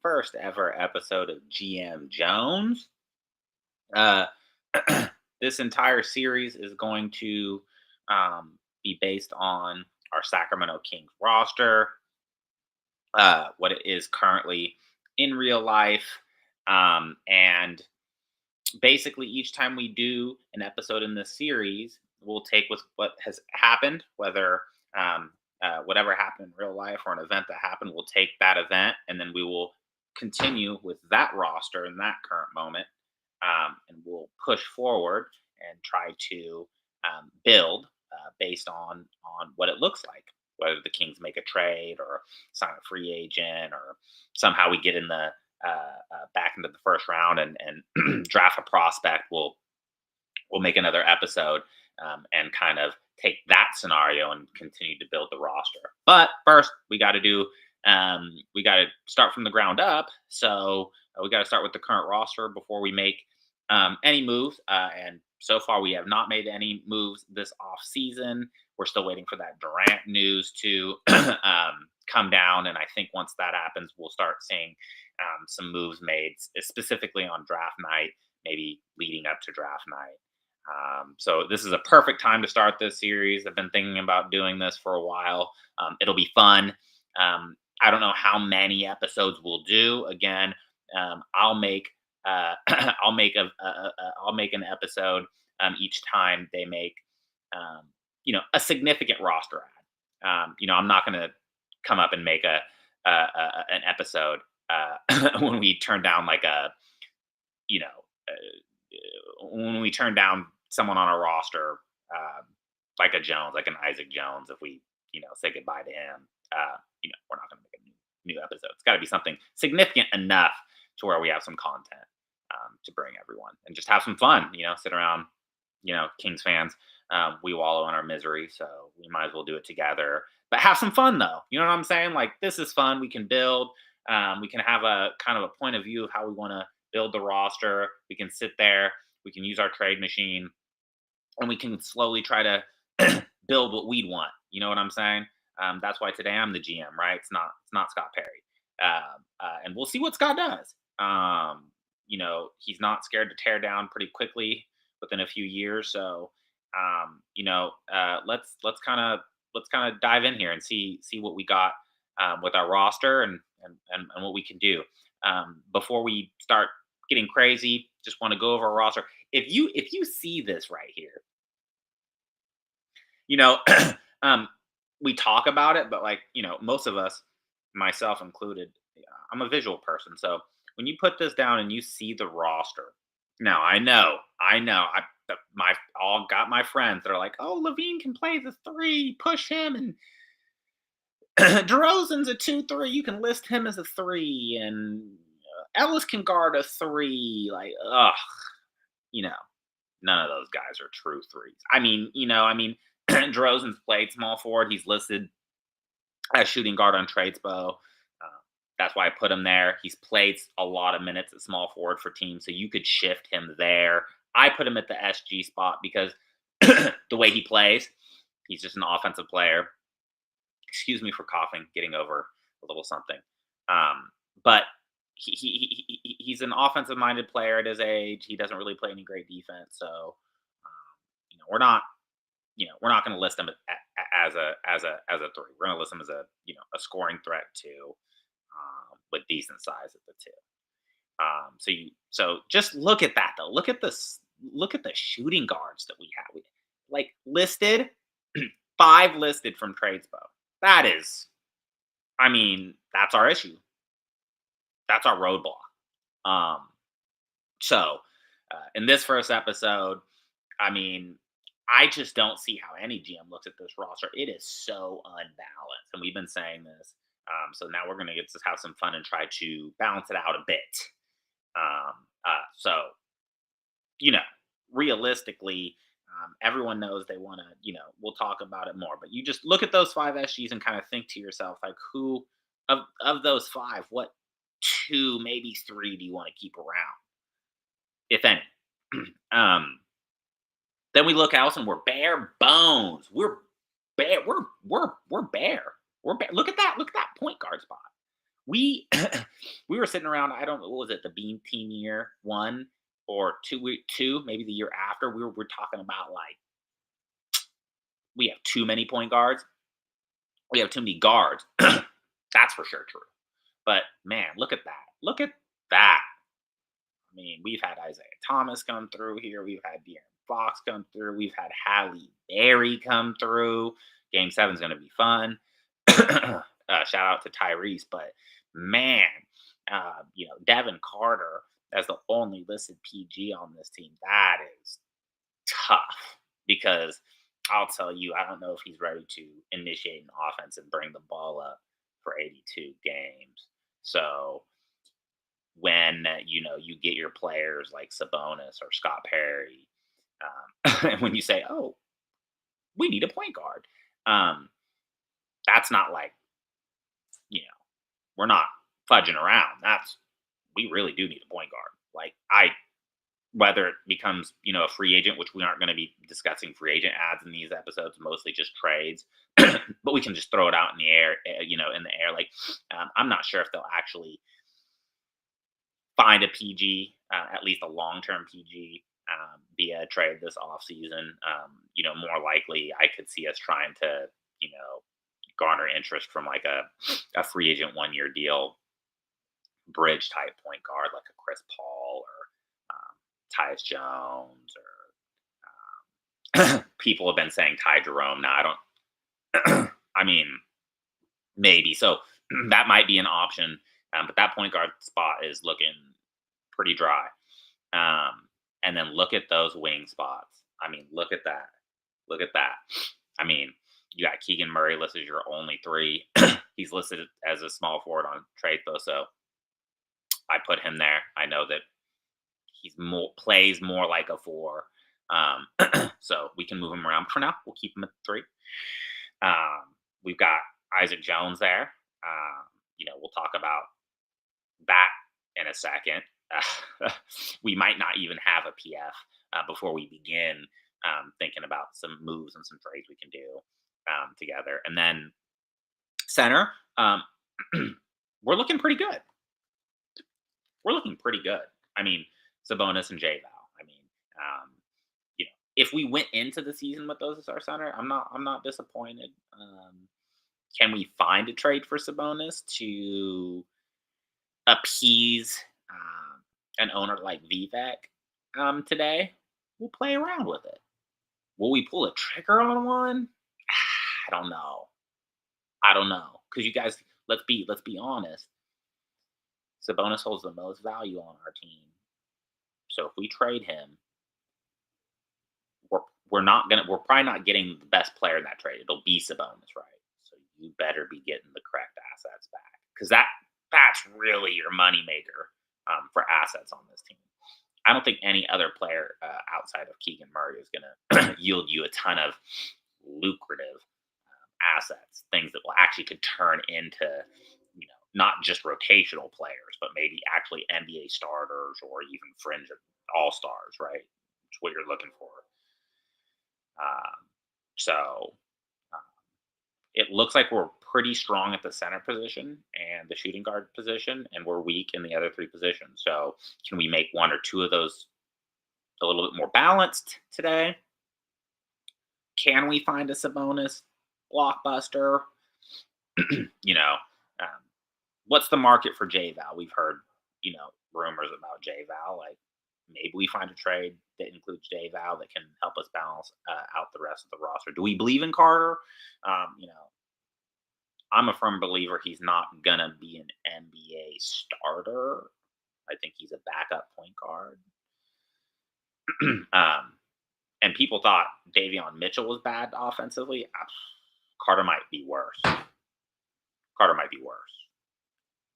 first ever episode of GM Jones. Uh, this entire series is going to be based on our Sacramento Kings roster, what it is currently in real life. And basically, each time we do an episode in this series, we'll take with what has happened, whether whatever happened in real life or an event that happened, we'll take that event and then we will continue with that roster in that current moment, and we'll push forward and try to build based on what it looks like. Whether the Kings make a trade or sign a free agent, or somehow we get in the back into the first round and draft a prospect, we'll make another episode and kind of take that scenario and continue to build the roster. But first, we got to start from the ground up. So we got to start with the current roster before we make any moves. And so far, we have not made any moves this off season. We're still waiting for that Durant news to come down, and I think once that happens, we'll start seeing some moves made, specifically on draft night, maybe leading up to draft night. So this is a perfect time to start this series. I've been thinking about doing this for a while. It'll be fun. I don't know how many episodes we'll do. Again, I'll make I'll make I'll make an episode each time they make a significant roster ad. I'm not going to come up and make an episode when we turn down like you know when we turn down someone on our roster, like a Jones, like an Isaac Jones. If we say goodbye to him, we're not going to make a new episode. It's got to be something significant enough to where we have some content to bring everyone and just have some fun. Sit around. Kings fans, we wallow in our misery, so we might as well do it together. But have some fun, though. You know what I'm saying? Like, this is fun. We can build. We can have a kind of a point of view of how we want to build the roster. We can sit there. We can use our trade machine, and we can slowly try to build what we'd want. You know what I'm saying? That's why today I'm the GM, right? It's not Scott Perry, and we'll see what Scott does. He's not scared to tear down pretty quickly within a few years. So, let's kind of dive in here and see what we got with our roster and what we can do. Before we start getting crazy, just want to go over our roster. If you see this right here, you know, we talk about it, but most of us, myself included, I'm a visual person. So when you put this down and you see the roster, now I know, my all got my friends that are like, oh, Levine can play the three, push him, and DeRozan's a 2-3. You can list him as a three, and Ellis can guard a three. Like, ugh, none of those guys are true threes. DeRozan's played small forward. He's listed as shooting guard on Tradespo. That's why I put him there. He's played a lot of minutes at small forward for teams, so you could shift him there. I put him at the SG spot because the way he plays, he's just an offensive player. Excuse me for coughing, getting over a little something. But he's an offensive-minded player at his age. He doesn't really play any great defense, so we're not going to list him as a three. We're going to list him as a scoring threat too, with decent size at the two. So just look at that though. Look at this. Look at the shooting guards that we have. We listed 5 listed from Tradespo. That is, that's our issue. That's our roadblock. So in this first episode, I just don't see how any GM looks at this roster. It is so unbalanced, and we've been saying this. So now we're going to get to have some fun and try to balance it out a bit. So, realistically, everyone knows they want to, we'll talk about it more, but you just look at those 5 SGs and kind of think to yourself, like, who of those 5, what 2, maybe 3 do you want to keep around, if any? Then we look else and we're bare bones. We're bare. We're bare. We're bare. Look at that point guard spot. We we were sitting around. I don't know, what was it, the Beam Team year one or two, maybe the year after. We're talking about like we have too many point guards. We have too many guards. That's for sure true. But man, look at that. Look at that. I mean, we've had Isaiah Thomas come through here. We've had De'Aaron Fox come through. We've had Halle Berry come through. Game seven's going to be fun. Shout out to Tyrese, but man, Devin Carter as the only listed PG on this team. That is tough because I'll tell you, I don't know if he's ready to initiate an offense and bring the ball up for 82 games. So when you get your players like Sabonis or Scott Perry, and when you say, "Oh, we need a point guard," um, that's not like we're not fudging around. That's we really do need a point guard. Like whether it becomes a free agent, which we aren't going to be discussing free agent ads in these episodes, mostly just trades, but we can just throw it out in the air, in the air. Like I'm not sure if they'll actually find a PG, at least a long-term PG, via trade this offseason. More likely I could see us trying to, garner interest from like a free agent 1 year deal, bridge type point guard like a Chris Paul or Tyus Jones or people have been saying Ty Jerome. Now I don't, I mean, maybe. So that might be an option. But that point guard spot is looking pretty dry. And then look at those wing spots. I mean, look at that. Look at that. I mean, you got Keegan Murray listed as your only three. He's listed as a small forward on trade though, so I put him there. I know that plays more like a four. So we can move him around. But for now, we'll keep him at three. We've got Isaac Jones there. We'll talk about that in a second. We might not even have a PF before we begin thinking about some moves and some trades we can do together. And then center, we're looking pretty good. We're looking pretty good. I mean, Sabonis and J-Val. I mean, if we went into the season with those as our center, I'm not disappointed. Can we find a trade for Sabonis to appease an owner like Vivek today? We'll play around with it. Will we pull a trigger on one? I don't know. Because you guys, let's be honest. Sabonis holds the most value on our team. So if we trade him, we're probably not getting the best player in that trade. It'll be Sabonis, right? So you better be getting the correct assets back because that's really your moneymaker for assets on this team. I don't think any other player outside of Keegan Murray is going to yield you a ton of lucrative assets, things that will actually could turn into, not just rotational players, but maybe actually NBA starters or even fringe all-stars, right? It's what you're looking for. So it looks like we're pretty strong at the center position and the shooting guard position, and we're weak in the other three positions. So can we make one or two of those a little bit more balanced today? Can we find a Sabonis blockbuster? What's the market for J-Val? We've heard, rumors about J-Val. Like maybe we find a trade that includes J-Val that can help us balance out the rest of the roster. Do we believe in Carter? I'm a firm believer he's not going to be an NBA starter. I think he's a backup point guard. And people thought Davion Mitchell was bad offensively. Carter might be worse.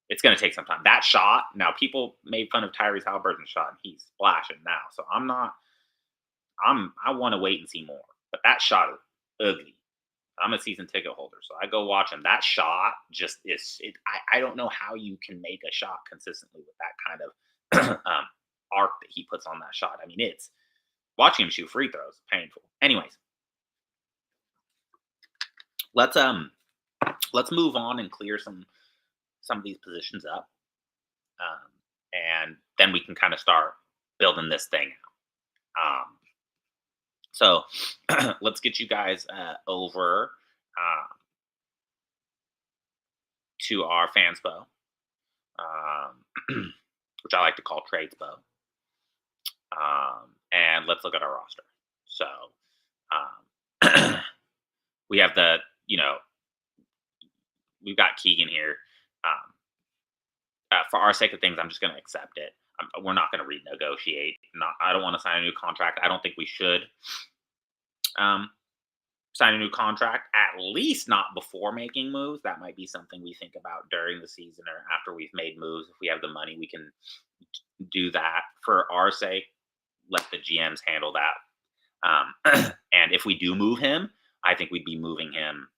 It's going to take some time. That shot, now people made fun of Tyrese Halliburton's shot, and he's splashing now. So I want to wait and see more. But that shot is ugly. I'm a season ticket holder, so I go watch him. That shot just is. I don't know how you can make a shot consistently with that kind of arc that he puts on that shot. I mean, it's watching him shoot free throws painful. Anyways, let's move on and clear some some of these positions up, um, and then we can kind of start building this thing out. So let's get you guys over to our fanspo, which I like to call tradespo, and let's look at our roster. So um, we have you know, we've got Keegan here. Um, for our sake of things, I'm just going to accept it. We're not going to renegotiate. I don't want to sign a new contract. I don't think we should um, sign a new contract. At least not before making moves. That might be something we think about during the season or after we've made moves. If we have the money, we can do that. For our sake, let the GMs handle that. And if we do move him, I think we'd be moving him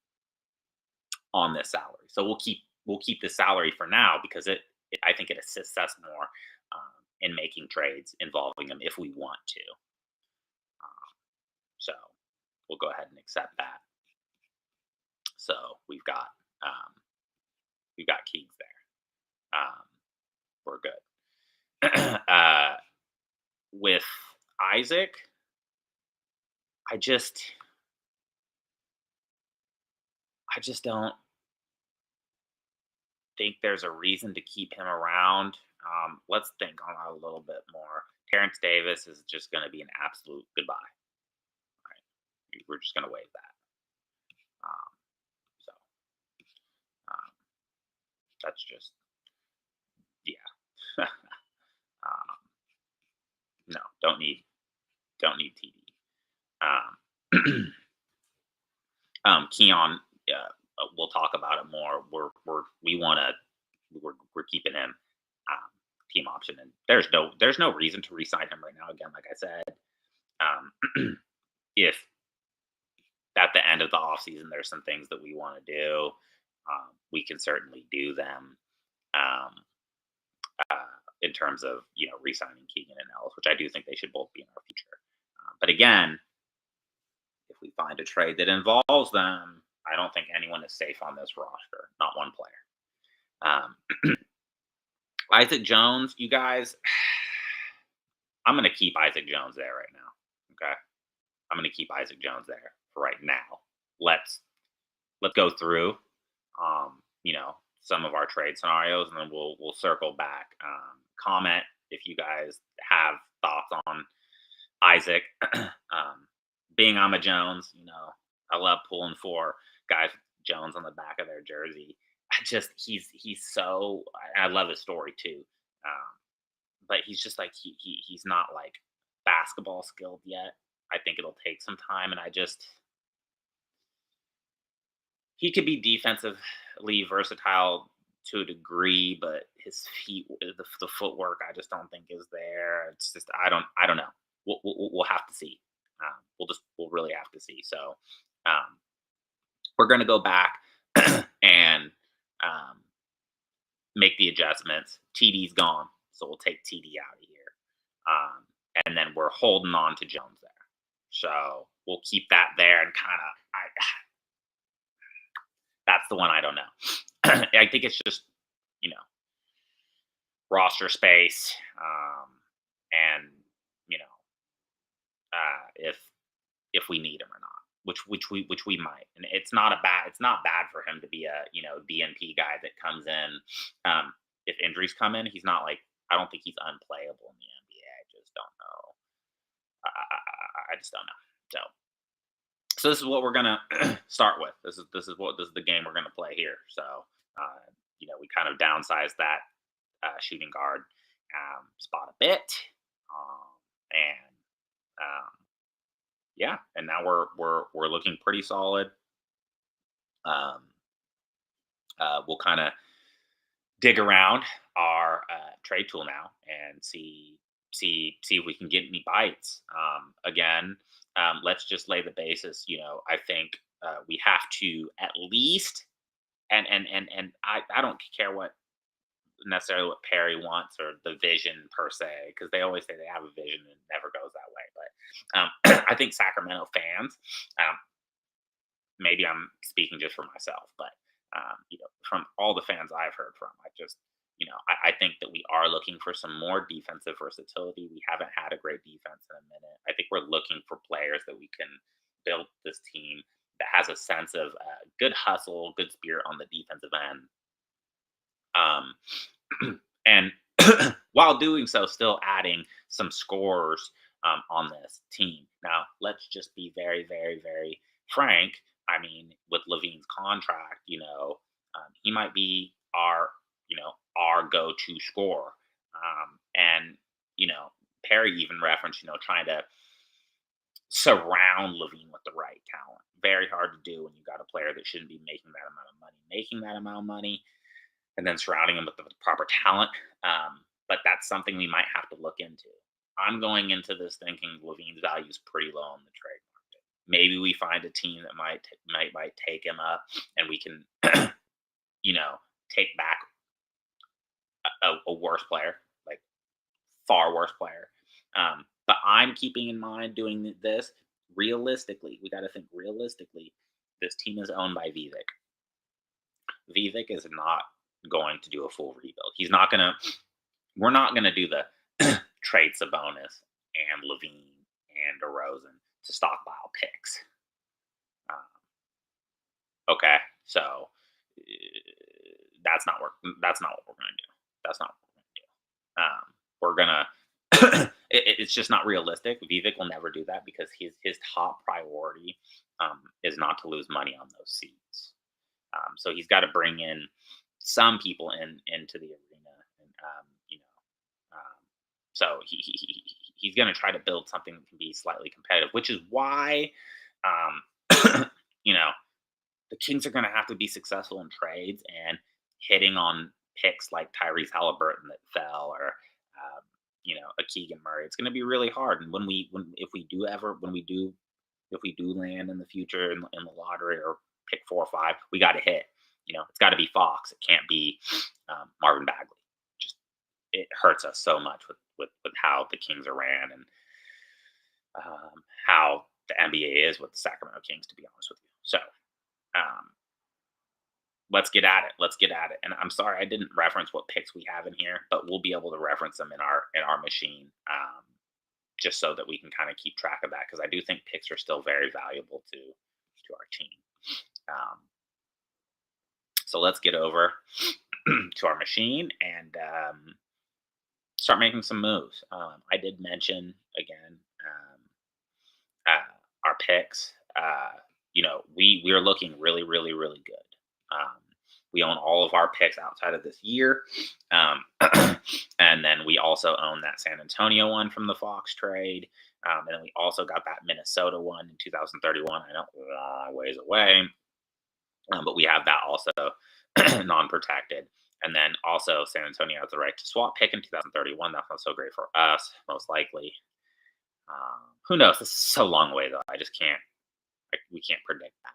on this salary. So we'll keep the salary for now because I think it assists us more in making trades involving him if we want to. So we'll go ahead and accept that. So we've got Keegs there. We're good. With Isaac, I just don't think there's a reason to keep him around. Let's think on that a little bit more. Terrence Davis is just going to be an absolute goodbye. Right? We're just going to waive that. So that's just, yeah. No, don't need TD. Keon, we'll talk about it more. We're keeping him team option, and there's no reason to re-sign him right now. Again, like I said, if at the end of the offseason there's some things that we want to do, we can certainly do them. In terms of re-signing Keegan and Ellis, which I do think they should both be in our future. But again, if we find a trade that involves them, I don't think anyone is safe on this roster. Not one player. Isaac Jones, you guys, I'm going to keep Isaac Jones there right now. Okay, I'm going to keep Isaac Jones there for right now. Let's go through, some of our trade scenarios, and then we'll circle back. Comment if you guys have thoughts on Isaac. Being I'm a Jones, I love pulling for guys with Jones on the back of their jersey. He's so, I love his story too. But he's just like, he's not like basketball skilled yet. I think it'll take some time. And he could be defensively versatile to a degree, but his feet, the footwork, I just don't think is there. It's just, I don't know. We'll have to see. We'll really have to see. So we're going to go back and make the adjustments. TD's gone, so we'll take TD out of here. And then we're holding on to Jones there. So we'll keep that there and kind of, that's the one I don't know. I think it's just, roster space, and if we need him or not, which we might. And it's not bad for him to be a DNP guy that comes in. If injuries come in, he's not like, I don't think he's unplayable in the NBA. I just don't know. I just don't know. So this is what we're gonna start with. This is the game we're gonna play here. So we kind of downsized that shooting guard spot a bit, and yeah, and now we're looking pretty solid. We'll kind of dig around our trade tool now and see if we can get any bites. Again, let's just lay the basis. I think we have to at least, and I don't care necessarily what Perry wants or the vision per se, because they always say they have a vision and it never goes that way. But I think Sacramento fans, maybe I'm speaking just for myself, but From all the fans I've heard from, I think that we are looking for some more defensive versatility. We haven't had a great defense in a minute. I think we're looking for players that we can build this team that has a sense of good hustle, good spirit on the defensive end. And while doing so, still adding some scorers on this team. Now, let's just be very, very, very frank. I mean, with Levine's contract, he might be our go-to scorer. And Perry even referenced, trying to surround Levine with the right talent. Very hard to do when you got a player that shouldn't be making that amount of money, and then surrounding him with the proper talent. But that's something we might have to look into. I'm going into this thinking Levine's value is pretty low in the trade market. Maybe we find a team that might take him up, and we can, take back a worse player, like far worse player. But I'm keeping in mind doing this realistically. We got to think realistically. This team is owned by Vivek. Vivek is not going to do a full rebuild. He's not going to. We're not going to do the trade Sabonis and Levine and DeRozan to stockpile picks. Okay, so that's not what we're going to do. That's not what we're going to do. We're gonna. It's just not realistic. Vivek will never do that because his top priority is not to lose money on those seats. So he's got to bring in some people into the arena, and so he's going to try to build something that can be slightly competitive, which is why the Kings are going to have to be successful in trades and hitting on picks like Tyrese Halliburton that fell, or a Keegan Murray. It's going to be really hard. And if we do land in the future in the lottery or pick 4 or 5, we got to hit. It's got to be Fox. It can't be Marvin Bagley. Just it hurts us so much with how the Kings are ran, and how the NBA is with the Sacramento Kings, to be honest with you. So let's get at it. And I'm sorry I didn't reference what picks we have in here, but we'll be able to reference them in our machine, just so that we can kind of keep track of that, because I do think picks are still very valuable to our team. So let's get over to our machine and start making some moves. I did mention again our picks. We are looking really, really, really good. We own all of our picks outside of this year, and then we also own that San Antonio one from the Fox trade, and then we also got that Minnesota one in 2031. I know, long ways away, but we have that also non-protected. And then also San Antonio has the right to swap pick in 2031. That's not so great for us, most likely. Who knows? This is so long away, though. I just can't. We can't predict that.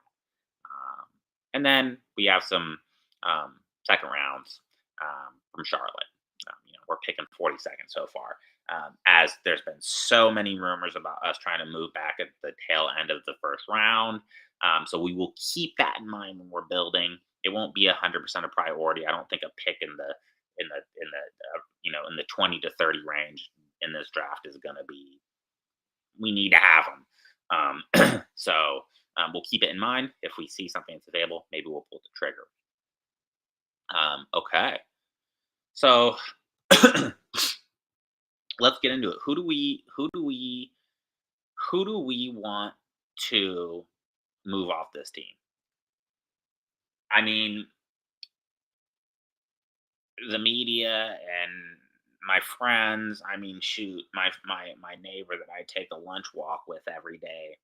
And then we have some second rounds from Charlotte. We're picking 42nd so far. As there's been so many rumors about us trying to move back at the tail end of the first round. So we will keep that in mind when we're building. It won't be 100% a priority. I don't think a pick in the 20 to 30 range in this draft is going to be. We need to have them. So we'll keep it in mind. If we see something that's available, maybe we'll pull the trigger. Okay. So let's get into it. Who do we want to move off this team? I mean, the media and my friends. I mean, shoot, my neighbor that I take a lunch walk with every day.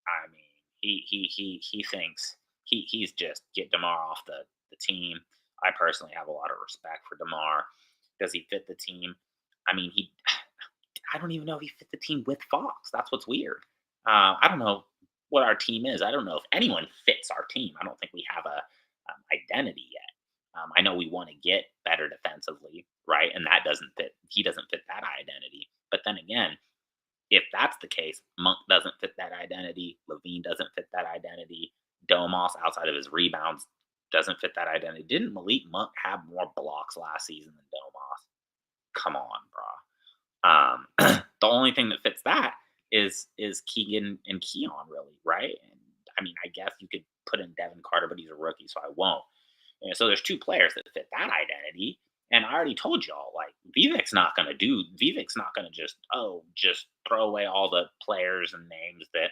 I mean, he thinks he's just get DeMar off the team. I personally have a lot of respect for DeMar. Does he fit the team? I mean, I don't even know if he fit the team with Fox. That's what's weird. I don't know what our team is. I don't know if anyone fits our team. I don't think we have a identity yet. I know we want to get better defensively, right? And that doesn't fit. He doesn't fit that identity. But then again, if that's the case, Monk doesn't fit that identity. Levine doesn't fit that identity. Domas, outside of his rebounds, doesn't fit that identity. Didn't Malik Monk have more blocks last season than Domas? Come on, bro. The only thing that fits that is Keegan and Keon, really, right? And I mean, I guess you could put in Devin Carter, but he's a rookie, so I won't. So there's two players that fit that identity. And I already told y'all, like Vivek's not gonna just throw away all the players and names that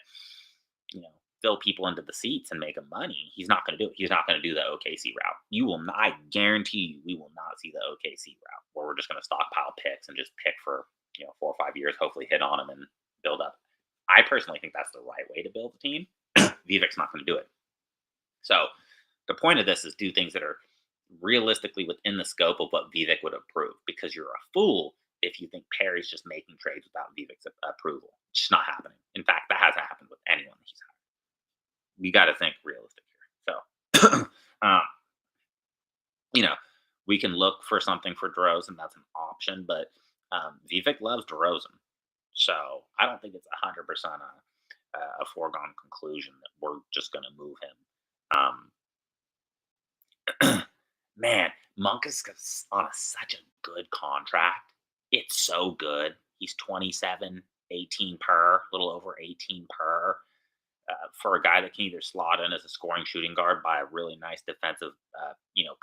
you know fill people into the seats and make them money. He's not gonna do it. He's not gonna do the OKC route. You will not. I guarantee you, we will not see the OKC route where we're just gonna stockpile picks and just pick for 4 or 5 years, hopefully hit on them and build up. I personally think that's the right way to build a team. Vivek's not going to do it. So the point of this is do things that are realistically within the scope of what Vivek would approve, because you're a fool if you think Perry's just making trades without Vivek's approval. It's just not happening. In fact, that hasn't happened with anyone that he's hired. You got to think realistic here. So, um, you know, we can look for something for DeRozan. That's an option, but Vivek loves DeRozan. So I don't think it's 100% a foregone conclusion that we're just going to move him. Man, Monk is on such a good contract. It's so good. He's 27, 18 per, a little over 18 per. For a guy that can either slot in as a scoring shooting guard by a really nice defensive,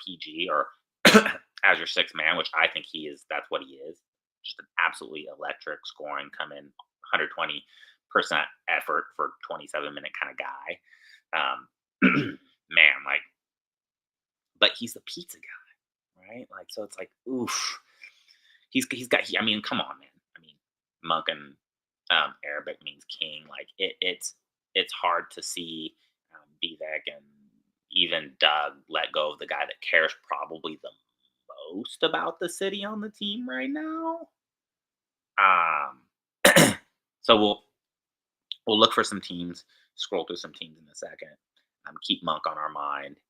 PG, or as your sixth man, which I think he is. That's what he is. Just an absolutely electric scoring, come in 120% effort for 27-minute kind of guy. Man, like, but he's the pizza guy, right? Like, so it's like, oof. I mean, come on, man. I mean, Monk and Arabic means king. Like, it's hard to see Vivek and even Doug let go of the guy that cares probably the most about the city on the team right now. So we'll look for some teams, scroll through some teams in a second. Keep Monk on our mind.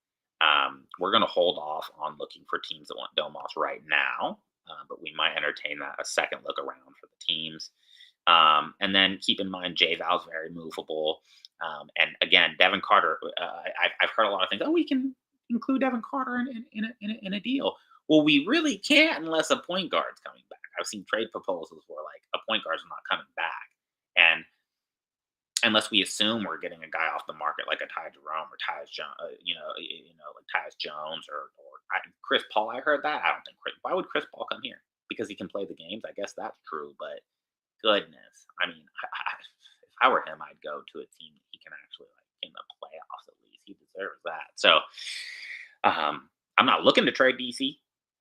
We're going to hold off on looking for teams that want Domas right now, but we might entertain that a second look around for the teams. And then keep in mind, J-Val's very movable. And again, Devin Carter, I've heard a lot of things. Oh, we can include Devin Carter in a deal. Well, we really can't unless a point guard's coming back. I've seen trade proposals where like a point guard's not coming back, and unless we assume we're getting a guy off the market like a Ty Jerome or Tyus Jones, like Tyus Jones or Chris Paul. I heard that. I don't think Why would Chris Paul come here? Because he can play the games. I guess that's true, but goodness, I mean, if I were him, I'd go to a team that he can actually like in the playoffs at least. He deserves that. So, I'm not looking to trade DC.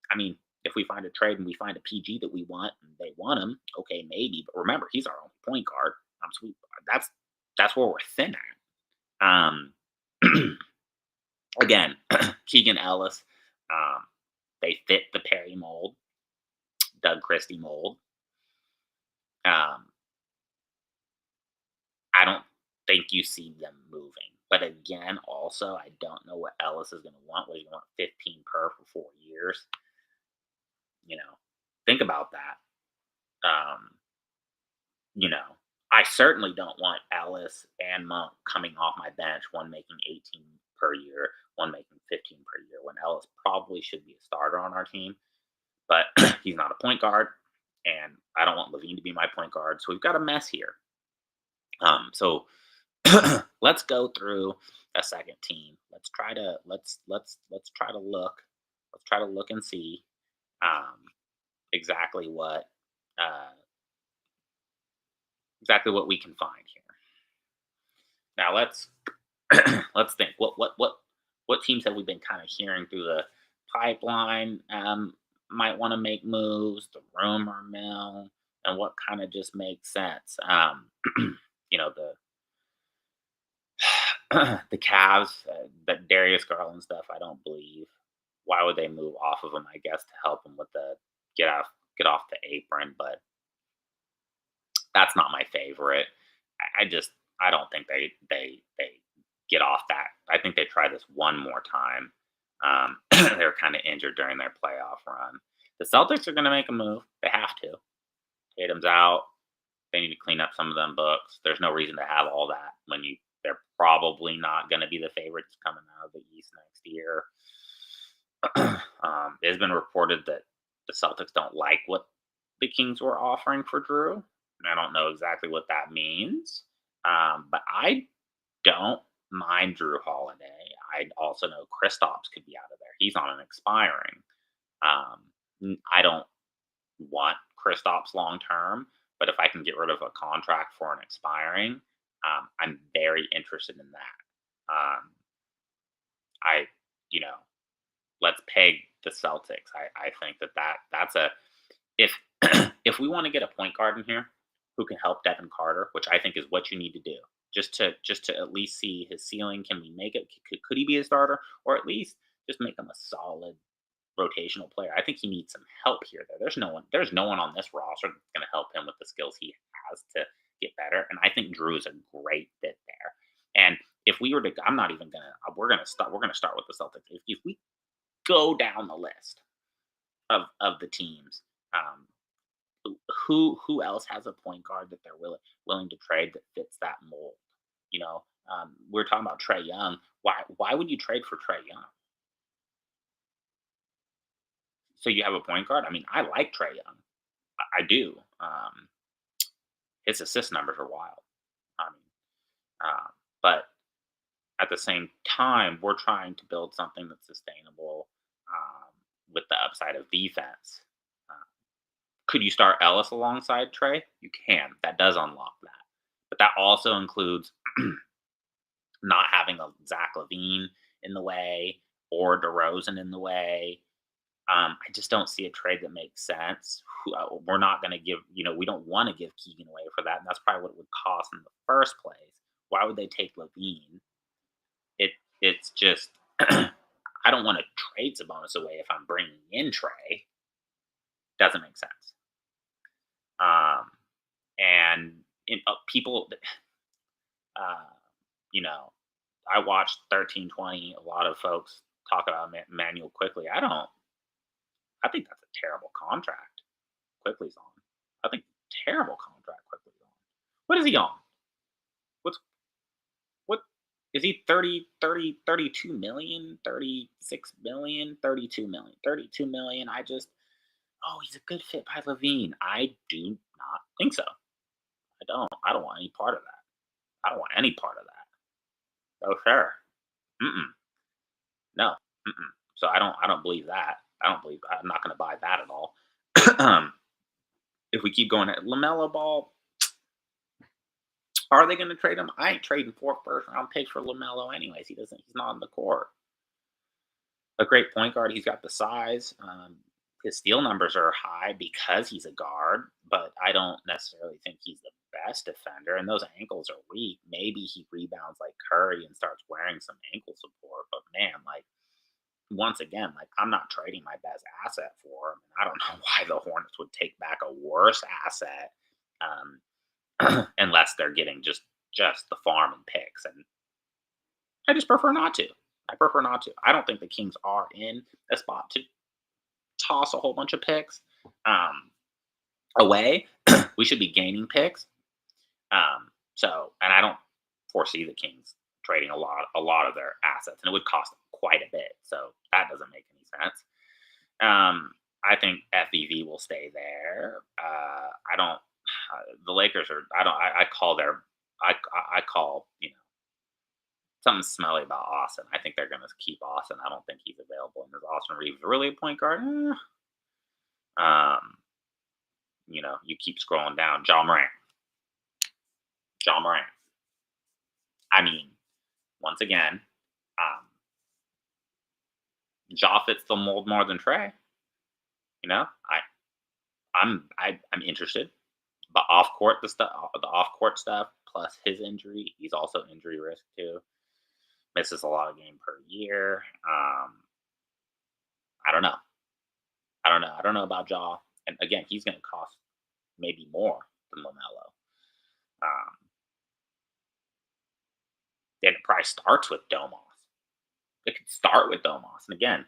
I mean, if we find a trade and we find a PG that we want and they want him, okay, maybe. But remember, he's our only point guard. That's where we're thin at. Again, Keegan Ellis, they fit the Perry mold, Doug Christie mold. I don't think you see them moving. But again, also, I don't know what Ellis is going to want. What, he want 15 per for 4 years? Think about that. Um, I certainly don't want Ellis and Monk coming off my bench, one making 18 per year, one making 15 per year, when Ellis probably should be a starter on our team. But he's not a point guard, and I don't want Levine to be my point guard. So we've got a mess here. So let's go through a second team. Let's try to look. Let's try to look and see exactly what we can find here. Now let's think. What teams have we been kind of hearing through the pipeline might want to make moves, the rumor mill, and what kind of just makes sense. The Cavs, that Darius Garland stuff, I don't believe. Why would they move off of him? I guess to help him with the get off the apron, but that's not my favorite. I don't think they get off that. I think they try this one more time. They were kind of injured during their playoff run. The Celtics are going to make a move. They have to. Tatum's out. They need to clean up some of them books. There's no reason to have all that when you They're probably not going to be the favorites coming out of the East next year. It's been reported that the Celtics don't like what the Kings were offering for Drew. And I don't know exactly what that means. But I don't mind Drew Holiday. I also know Kristaps could be out of there. He's on an expiring. I don't want Kristaps long term, but if I can get rid of a contract for an expiring, I'm very interested in that. I, you know, let's peg the Celtics. I think that's a if if we want to get a point guard in here who can help Devin Carter, which I think is what you need to do, just to at least see his ceiling. Can we make it? Could he be a starter, or at least just make him a solid rotational player? I think he needs some help here. There's no one on this roster that's going to help him with the skills he has to get better. And I think Drew is a great fit there. And if we were to, I'm not even gonna. We're gonna start with the Celtics. If we go down the list of the teams, um, who else has a point guard that they're willing to trade that fits that mold? You know, we're talking about Trey Young. Why would you trade for Trey Young? So you have a point guard. I mean, I like Trey Young. I do. His assist numbers are wild. I mean, but at the same time, we're trying to build something that's sustainable with the upside of defense. Uh, could you start Ellis alongside Trey? You can. That does unlock that. But that also includes not having a Zach Levine in the way or DeRozan in the way. I just don't see a trade that makes sense. We're not going to give, we don't want to give Keegan away for that. And that's probably what it would cost in the first place. Why would they take Levine? It's just, I don't want to trade Sabonis away if I'm bringing in Trey. Doesn't make sense. And people, you know, I watched 1320. A lot of folks talk about Manuel quickly. I think that's a terrible contract Quickly's on. I think terrible contract Quickly's on. What is he on? What's what is he 32 million, 36 million, 32 million, 32 million. He's a good fit by Levine. I do not think so. I don't want any part of that. I don't want any part of that. Oh sure. Mm-mm. No. Mm-mm. So I don't believe that. I'm not gonna buy that at all. um, if we keep going at LaMelo Ball, are they gonna trade him? I ain't trading 4 first round picks for LaMelo anyways. He's not on the court. A great point guard. He's got the size. His steal numbers are high because he's a guard, but I don't necessarily think he's the best defender. And those ankles are weak. Maybe he rebounds like Curry and starts wearing some ankle support. But man, like once again, like I'm not trading my best asset for him. And I don't know why the Hornets would take back a worse asset unless they're getting just the farm and picks. And I just prefer not to. I prefer not to. I don't think the Kings are in a spot to toss a whole bunch of picks away. We should be gaining picks. And I don't foresee the Kings trading a lot of their assets, and it would cost them quite a bit. So that doesn't make any sense. I think FEV will stay there. I don't. The Lakers are. I don't. I call their. I call something smelly about Austin. I think they're going to keep Austin. I don't think he's available. And is Austin Reeves really a point guard? You keep scrolling down. John Morant. I mean, once again, Ja fits the mold more than Trey. I'm interested, but the off court stuff plus his injury, he's also injury risk too. Misses a lot of game per year. I don't know. I don't know about Ja. And again, he's going to cost maybe more than LaMelo. Then it probably starts with Domas. It could start with Domas. And again,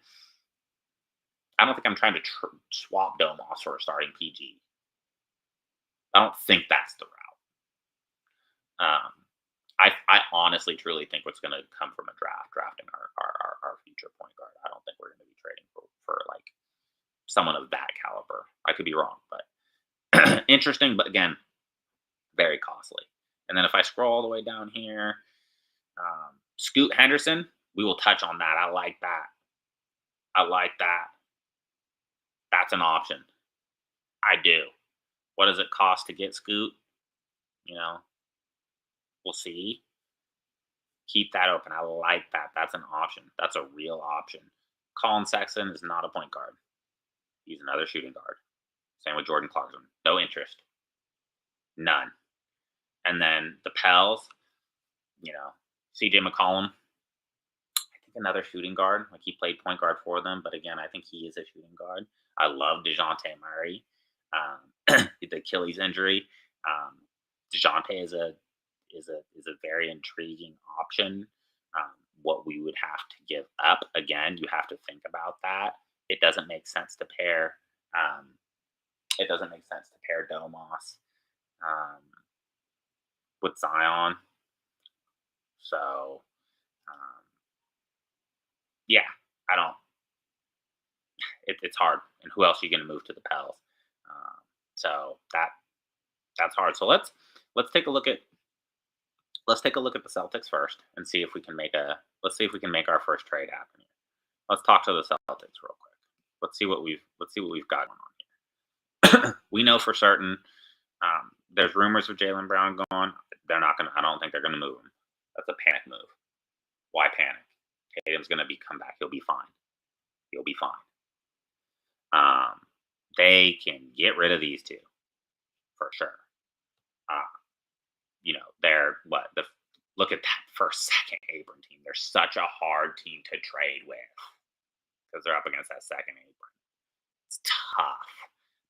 I don't think I'm trying to swap Domas for a starting PG. I don't think that's the route. I honestly truly think what's going to come from a drafting our future point guard. I don't think we're going to be trading for like someone of that caliber. I could be wrong, but interesting. But again, very costly. And then if I scroll all the way down here, Scoot Henderson, we will touch on that. I like that. I like that. That's an option. I do. What does it cost to get Scoot? You know, we'll see. Keep that open. I like that. That's an option. That's a real option. Colin Sexton is not a point guard. He's another shooting guard. Same with Jordan Clarkson. No interest. None. And then the Pels, CJ McCollum, I think another shooting guard. Like he played point guard for them, but again, I think he is a shooting guard. I love DeJounte Murray. The Achilles injury. Um, DeJounte is a very intriguing option. What we would have to give up, again, you have to think about that. It doesn't make sense to pair. Um, it doesn't make sense to pair Domas um, with Zion. So, um, yeah, I don't. It's hard. And who else are you going to move to the Pels? So that's hard. So let's take a look at the Celtics first and see if we can make a let's see if we can make our first trade happen here. Let's talk to the Celtics real quick. Let's see what we've got going on here. We know for certain there's rumors of Jaylen Brown going. They're not gonna. I don't think they're gonna move him. That's a panic move. Why panic? Tatum's gonna come back. He'll be fine. He'll be fine. They can get rid of these two for sure. Uh, they're what the look at that first second Abram team. They're such a hard team to trade with because they're up against that second Abram. It's tough,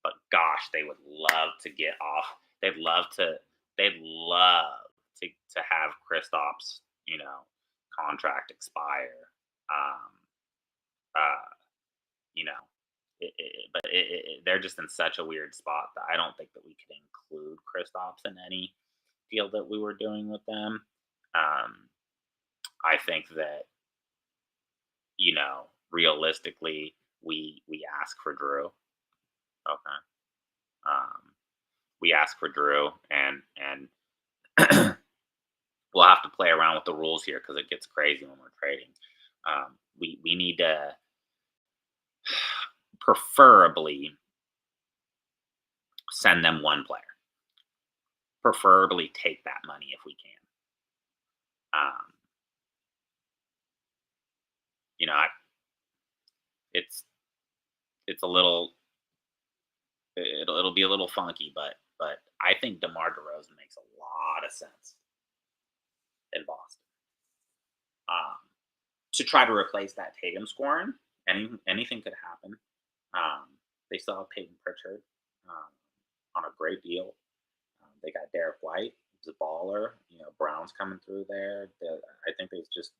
but gosh, they would love to get off. They'd love to. They'd love to have Kristaps, contract expire. Um, uh, you know, they're just in such a weird spot that I don't think that we could include Kristaps in any deal that we were doing with them. I think that realistically, we ask for Drew. Okay, we ask for Drew, and we'll have to play around with the rules here because it gets crazy when we're trading. We need to preferably send them one player. Preferably take that money if we can. It's a little it'll be a little funky, but I think DeMar DeRozan makes a lot of sense in Boston. To try to replace that Tatum scoring, anything could happen. They still have Peyton Pritchard on a great deal. They got Derek White, who's a baller. Brown's coming through there. I think they just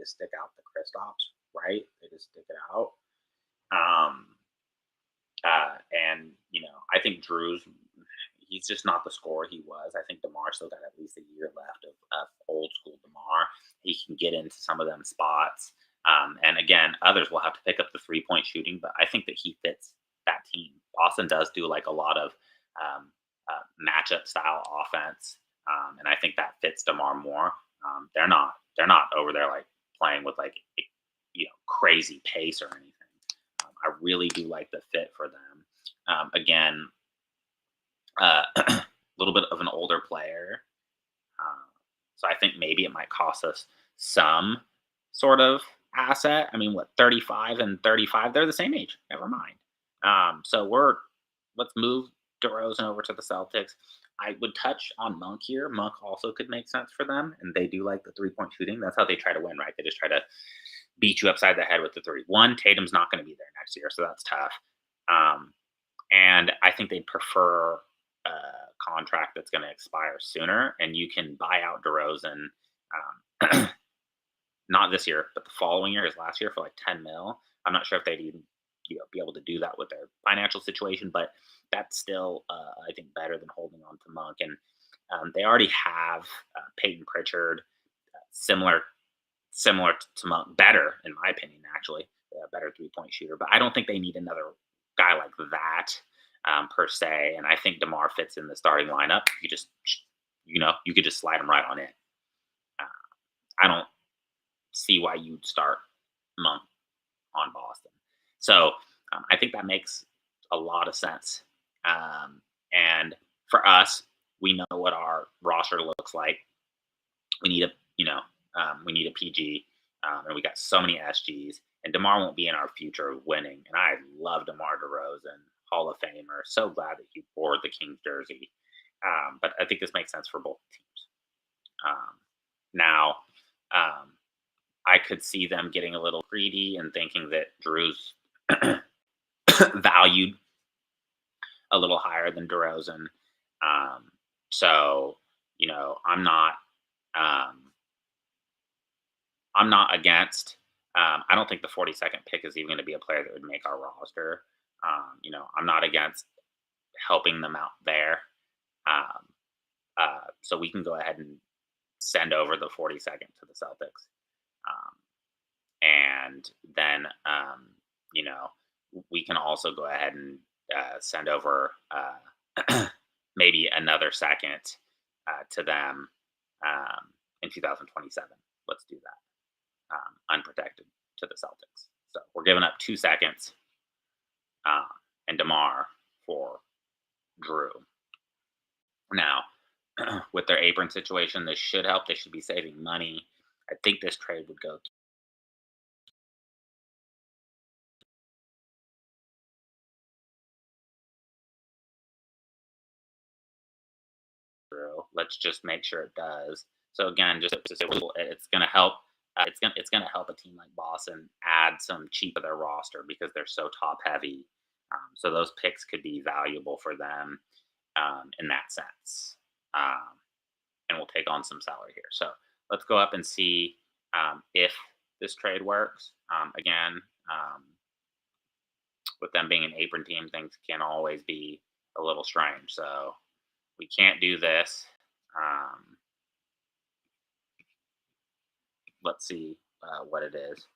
stick out the Kristaps, right? They just stick it out. And I think he's just not the scorer he was. I think DeMar still got at least a year left of old school DeMar. He can get into some of them spots. And again, others will have to pick up the 3-point shooting, but I think that he fits that team. Boston does do like a lot of matchup style offense, and I think that fits DeMar more. They're not over there like playing with like crazy pace or anything. I really do like the fit for them. Again, a little bit of an older player, so I think maybe it might cost us some sort of asset. I mean, 35 and 35? They're the same age. Never mind. So let's move DeRozan over to the Celtics. I would touch on Monk here. Monk also could make sense for them, and they do like the 3-point shooting. That's how they try to win, right? They just try to beat you upside the head with the 3. Tatum's not going to be there next year, so that's tough. And I think they'd prefer a contract that's going to expire sooner, and you can buy out DeRozan, not this year, but the following year, his last year, for like 10 mil. I'm not sure if they'd even be able to do that with their financial situation, but that's still, I think, better than holding on to Monk. And They already have Peyton Pritchard, similar similar to better in my opinion, actually, a better 3-point shooter. But I don't think they need another guy like that per se. And I think Demar fits in the starting lineup. You just you could just slide him right on in. Uh, I don't see why you'd start Monk on Boston. So I think that makes a lot of sense. And for us, we know what our roster looks like. We need a we need a PG, and we got so many SGs. And Demar won't be in our future of winning. And I love Demar DeRozan, Hall of Famer. So glad that he wore the Kings jersey. But I think this makes sense for both teams. Now, I could see them getting a little greedy and thinking that Drew's valued a little higher than DeRozan. So, um, I'm not against. I don't think the 42nd pick is even going to be a player that would make our roster. I'm not against helping them out there. Um, so we can go ahead and send over the 42nd to the Celtics. And then, we can also go ahead and send over maybe another second to them in 2027. Let's do that. Unprotected to the Celtics. So we're giving up 2 seconds and DeMar for Drew. Now, with their apron situation, this should help. They should be saving money. I think this trade would go through. Let's just make sure it does. So again, just to say, it's going to help. It's gonna help a team like Boston add some cheap to their roster because they're so top heavy. So those picks could be valuable for them in that sense. And we'll take on some salary here. So let's go up and see if this trade works. Again, with them being an apron team, things can always be a little strange. So we can't do this. Let's see what it is.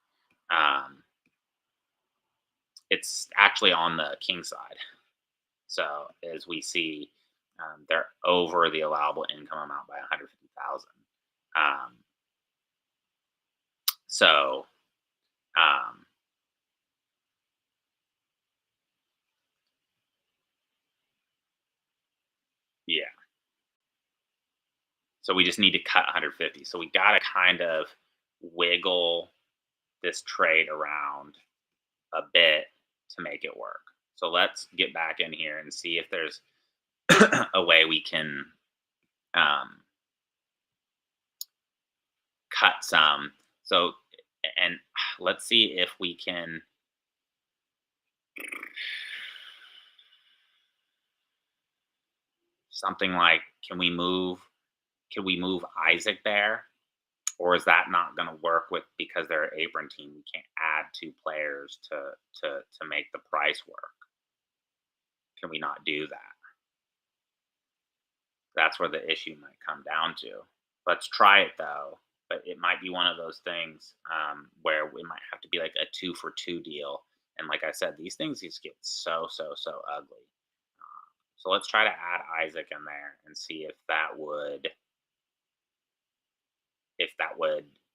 It's actually on the king side. So as we see, they're over the allowable income amount by 150,000. So yeah. So we just need to cut 150. So we got to kind of wiggle this trade around a bit to make it work. So let's get back in here and see if there's a way we can cut some. So, and let's see if we can something like can we move Isaac there? Or is that not going to work with because they're an apron team? We can't add 2 players to make the price work. Can we not do that? That's where the issue might come down to. Let's try it though, but it might be one of those things where we might have to be like a 2-for-2 deal. And like I said, these things just get so ugly. So let's try to add Isaac in there and see if that would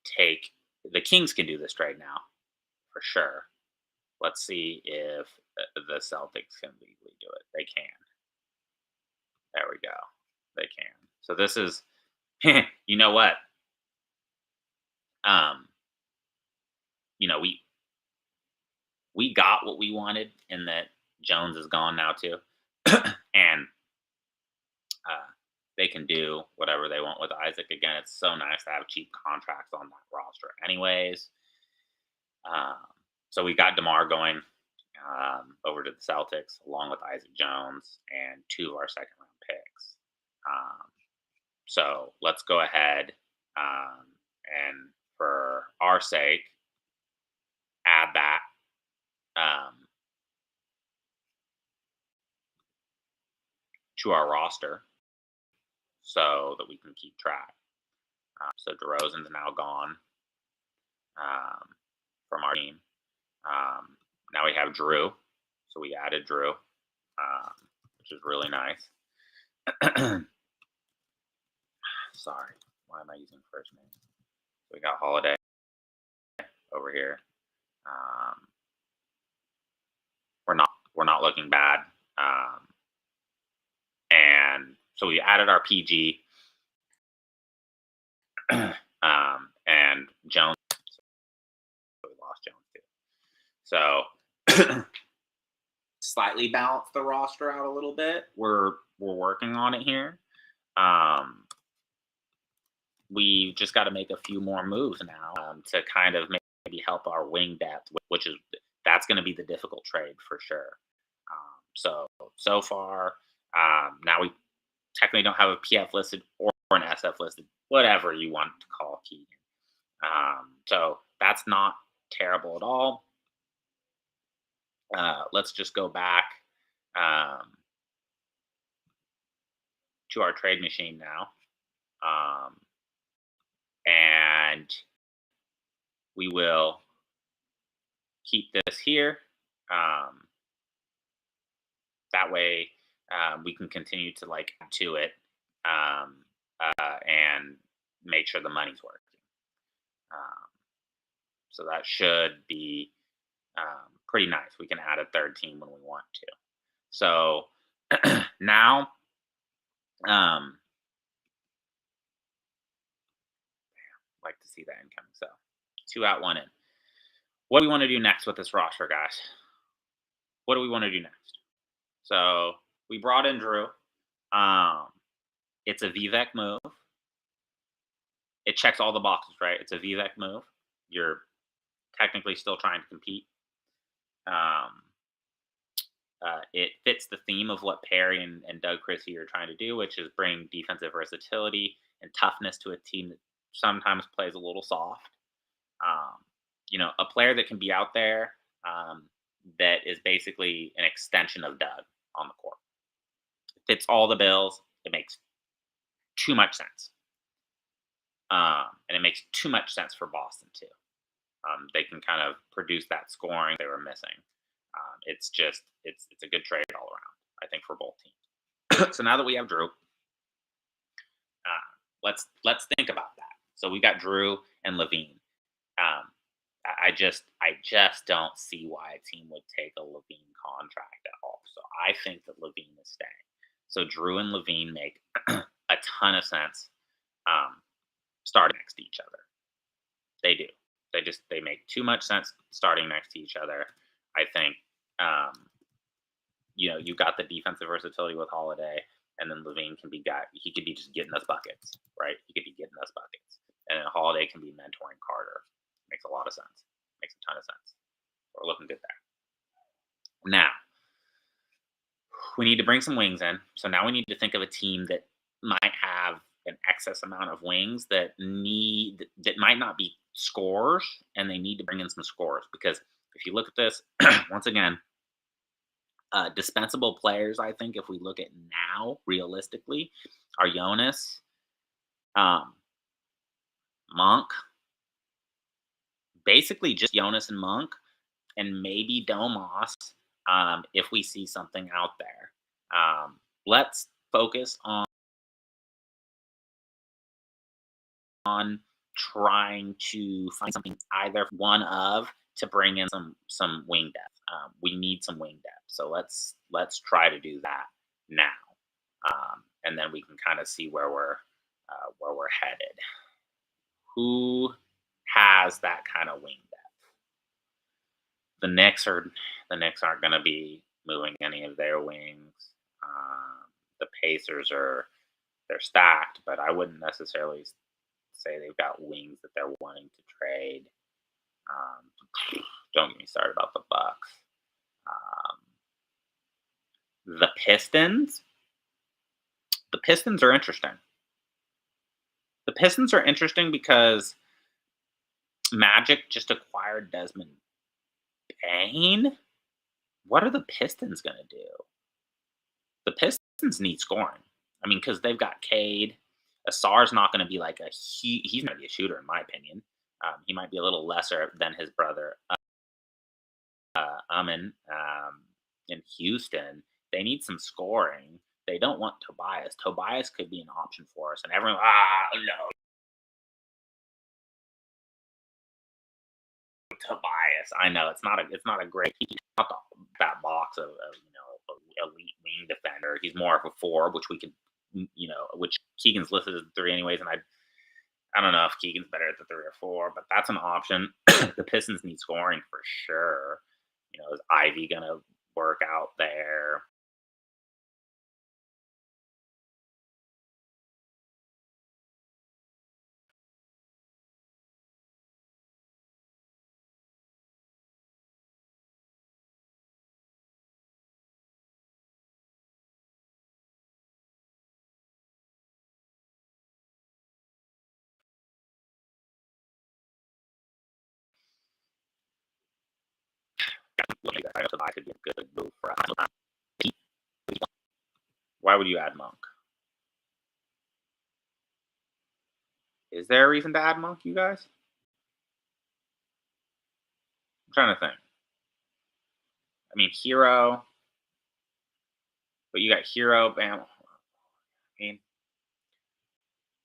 take the Kings can do this trade now for sure. Let's see if the Celtics can legally do it. They can. There we go. They can. So this is, you know what? Um, we got what we wanted in that Jones is gone now too, and they can do whatever they want with Isaac. Again, it's so nice to have cheap contracts on that roster, anyways. So we got DeMar going over to the Celtics, along with Isaac Jones and 2 of our second-round picks. So let's go ahead and, for our sake, add that to our roster. so that we can keep track. So DeRozan's now gone um, from our team. Now we have Drew, so we added Drew, which is really nice. Sorry, why am I using first name? So we got Holiday over here. Um, we're not looking bad. And so we added our PG, and Jones. So we lost Jones too. So slightly balance the roster out a little bit. We're working on it here. We just got to make a few more moves now to kind of maybe help our wing depth, which is that's going to be the difficult trade for sure. So far, now we technically don't have a PF listed or an SF listed, whatever you want to call Keegan. So that's not terrible at all. Let's just go back to our trade machine now. And we will keep this here. That way we can continue to like add to it and make sure the money's working. So that should be pretty nice. We can add a third team when we want to. So now, like to see that incoming. So 2 out, 1 in. What do we want to do next with this roster, guys? What do we want to do next? So we brought in Drew. It's a Vivek move. It checks all the boxes, right? It's a Vivek move. You're technically still trying to compete. It fits the theme of what Perry and Doug Christie are trying to do, which is bring defensive versatility and toughness to a team that sometimes plays a little soft. A player that can be out there that is basically an extension of Doug on the court. It fits all the bills. It makes too much sense. And it makes too much sense for Boston, too. They can kind of produce that scoring they were missing. It's a good trade all around, I think, for both teams. So now that we have Drew, let's think about that. So we got Drew and Levine. I just don't see why a team would take a Levine contract at all. So I think that Levine is staying. So Drew and Levine make a ton of sense starting next to each other. They do. They make too much sense starting next to each other. I think you got the defensive versatility with Holiday, and then Levine he could be just getting us buckets, right? He could be getting us buckets. And then Holiday can be mentoring Carter. Makes a lot of sense. Makes a ton of sense. We're looking good there. Now, we need to bring some wings in. So now we need to think of a team that might have an excess amount of wings that might not be scorers, and they need to bring in some scorers. Because if you look at this, once again, dispensable players, I think, if we look at now, realistically, are Jonas, Monk, basically just Jonas and Monk, and maybe Domas if we see something out there. Let's focus on trying to find something either one of to bring in some wing depth. We need some wing depth, so let's try to do that now, and then we can kind of see where we're headed. Who has that kind of wing depth? The Knicks aren't going to be moving any of their wings. The Pacers they're stacked, but I wouldn't necessarily say they've got wings that they're wanting to trade. Don't get me started about the Bucks. The Pistons. The Pistons are interesting. The Pistons are interesting because Magic just acquired Desmond Bane. What are the Pistons going to do? The Pistons need scoring. I mean, because they've got Cade. Asar's not going to be like he's going to be a shooter, in my opinion. He might be a little lesser than his brother, Amin, in Houston. They need some scoring. They don't want Tobias. Tobias could be an option for us. And everyone, no, Tobias. I know it's not a great. He's not that box of elite wing defender. He's more of a four, which we could which Keegan's listed as 3 anyways, and I don't know if Keegan's better at the 3 or 4, but that's an option. The Pistons need scoring for sure. Is Ivy gonna work out there? I know Tobias could be a good move for us. Why would you add Monk? Is there a reason to add Monk, you guys? I'm trying to think. I mean, Hero, but you got Hero, Bam. I mean,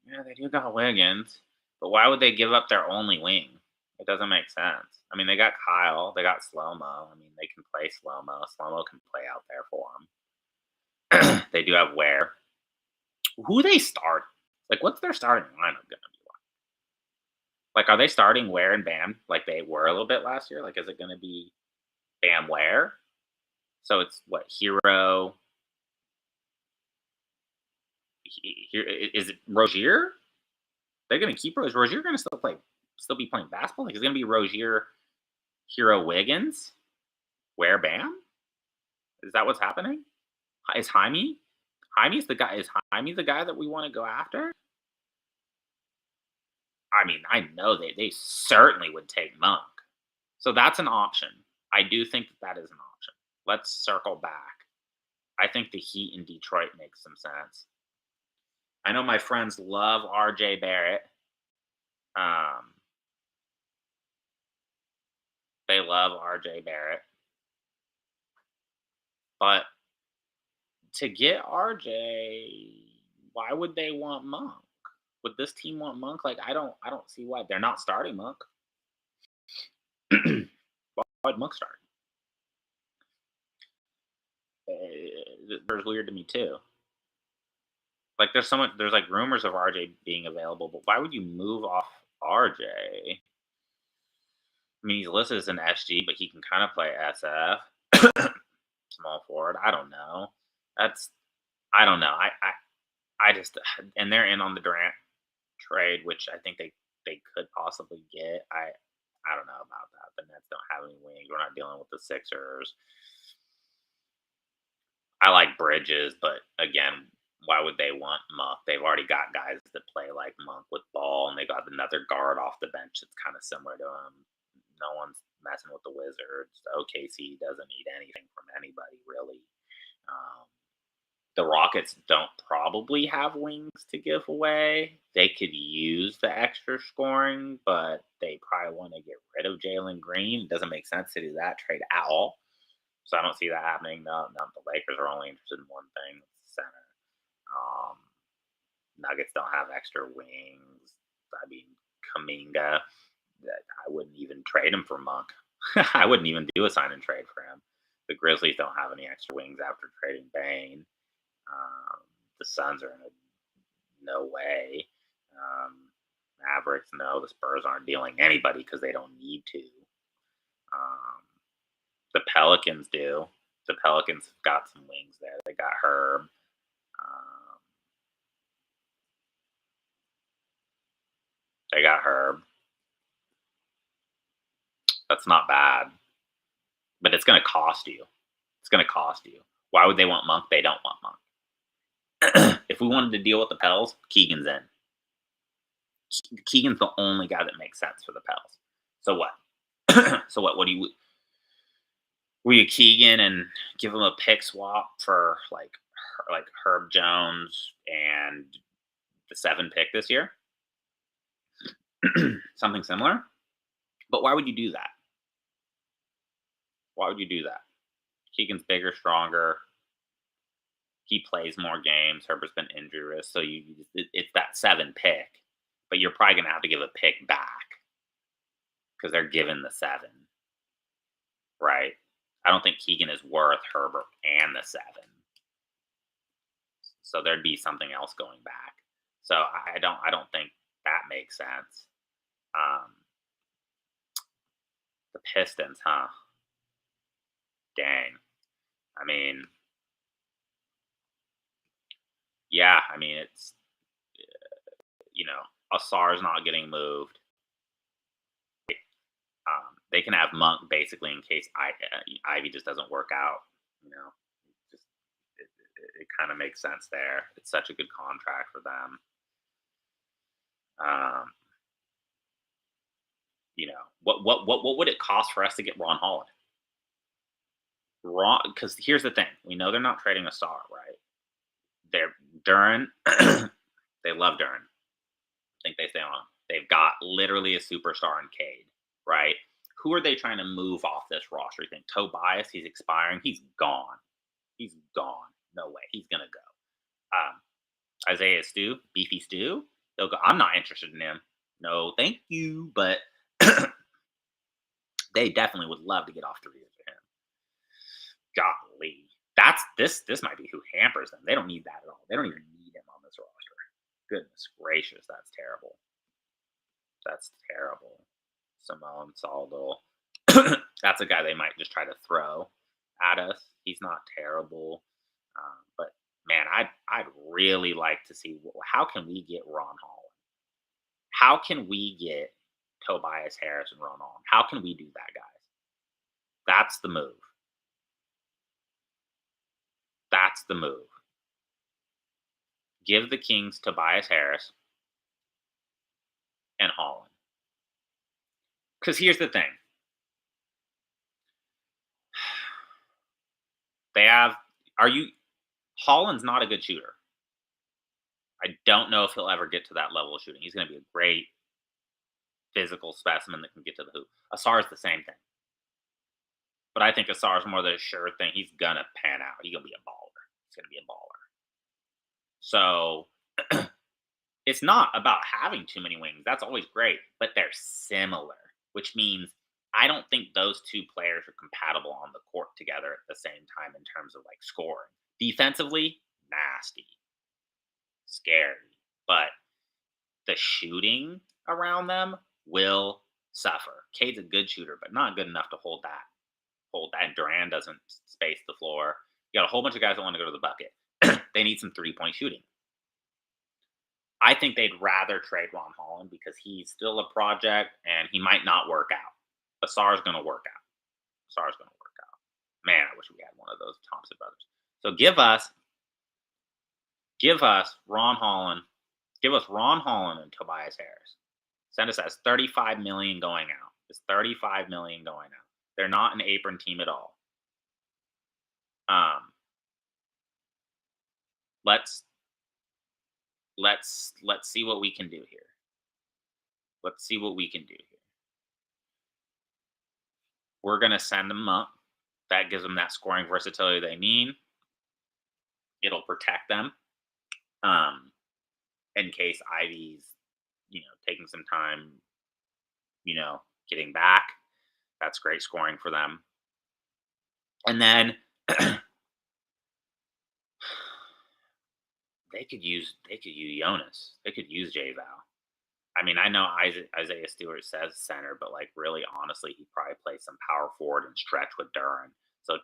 yeah, they do got Wiggins, but why would they give up their only wing? It doesn't make sense. I mean, they got Kyle, they got Slow Mo. I mean, they can play Slow Mo. Slow Mo can play out there for them. They do have Ware. Who they start? Like, what's their starting lineup gonna be like? Are they starting Ware and Bam like they were a little bit last year? Like, is it gonna be Bam Ware? So it's what Hero? Here is it Rozier? They're gonna keep Rozier. Rozier gonna still be playing basketball. Like, it's gonna be Rozier, Hero, Wiggins, Ware, Bam. Is that what's happening? Is Jaime? Jaime's the guy. Is Jaime the guy that we want to go after? I mean, I know they certainly would take Monk. So that's an option. I do think that is an option. Let's circle back. I think the Heat in Detroit makes some sense. I know my friends love RJ Barrett. Um, they love RJ Barrett. But to get RJ, why would they want Monk? Would this team want Monk? Like, I don't see why they're not starting Monk. Why would Monk start? There's weird to me too. Like, there's like rumors of RJ being available, but why would you move off RJ? I mean, he's listed as an SG, but he can kind of play SF, small forward. I don't know. That's I don't know. I just and they're in on the Durant trade, which I think they could possibly get. I don't know about that. The Nets don't have any wings. We're not dealing with the Sixers. I like Bridges, but again, why would they want Monk? They've already got guys that play like Monk with ball, and they got another guard off the bench that's kind of similar to him. No one's messing with the Wizards. OKC doesn't need anything from anybody really. Um, the Rockets don't probably have wings to give away. They could use the extra scoring, but they probably want to get rid of Jalen Green. It doesn't make sense to do that trade at all. So I don't see that happening. No, no, the Lakers are only interested in one thing: center. Um, Nuggets don't have extra wings. I mean, Kaminga, that I wouldn't even trade him for Monk. I wouldn't even do a sign and trade for him. The Grizzlies don't have any extra wings after trading Bane. The Suns are in no way. Um, Mavericks, no. The Spurs aren't dealing anybody because they don't need to. Um, the Pelicans do. The Pelicans have got some wings there. They got Herb. Um, they got Herb. That's not bad, but it's going to cost you. It's going to cost you. Why would they want Monk? They don't want Monk. If we wanted to deal with the Pels, Keegan's in. Keegan's the only guy that makes sense for the Pels. So what? So what? What do you? Were you Keegan and give him a pick swap for like like Herb Jones and the 7 pick this year, something similar. But why would you do that? Why would you do that? Keegan's bigger, stronger. He plays more games. Herbert's been injury risk, so it's that 7 pick, but you're probably gonna have to give a pick back because they're giving the 7, right? I don't think Keegan is worth Herbert and the 7, so there'd be something else going back. So I don't think that makes sense. Um, the Pistons, huh? Dang. I mean, yeah. I mean, it's Asar's not getting moved. They can have Monk basically in case Ivy just doesn't work out. You know, just it kind of makes sense there. It's such a good contract for them. Um, what would it cost for us to get Ron Holland? Ron, because here's the thing: we know they're not trading a star, right? They're Duran. They love Duran. I think they stay on him. They've got literally a superstar in Cade, right? Who are they trying to move off this roster? You think Tobias? He's expiring. He's gone. He's gone. No way. He's gonna go. Isaiah Stew, Beefy Stew. They'll go. I'm not interested in him. No, thank you. But they definitely would love to get off 3 years for him. Golly, that's this. This might be who hampers them. They don't need that at all. They don't even need him on this roster. Goodness gracious, that's terrible. That's terrible. Simone Saldo. That's a guy they might just try to throw at us. He's not terrible, but man, I'd really like to see how can we get Ron Holland? How can we get Tobias Harris and Ron Holland? How can we do that, guys? That's the move. That's the move. Give the Kings Tobias Harris and Holland. Because here's the thing. Holland's not a good shooter. I don't know if he'll ever get to that level of shooting. He's going to be a great physical specimen that can get to the hoop. Asar is the same thing. But I think Asar is more the sure thing. He's going to pan out. He's going to be a baller. He's going to be a baller. So it's not about having too many wings. That's always great. But they're similar, which means I don't think those 2 players are compatible on the court together at the same time in terms of like scoring. Defensively, nasty, scary, but the shooting around them will suffer. Cade's a good shooter, but not good enough to hold that. Duran doesn't space the floor. You got a whole bunch of guys that want to go to the bucket. They need some 3-point shooting. I think they'd rather trade Ron Holland because he's still a project and he might not work out. Asar's going to work out. Man, I wish we had one of those Thompson brothers. So give us Ron Holland. Give us Ron Holland and Tobias Harris. Send us as $35 million going out. It's $35 million going out. They're not an apron team at all. Let's see what we can do here. Let's see what we can do here. We're gonna send them up. That gives them that scoring versatility they need. It'll protect them. In case Ivy's, taking some time, getting back. That's great scoring for them. And then they could use Jonas. They could use J Val. I mean, I know Isaiah Stewart says center, but like really honestly, he probably plays some power forward and stretch with Duran. So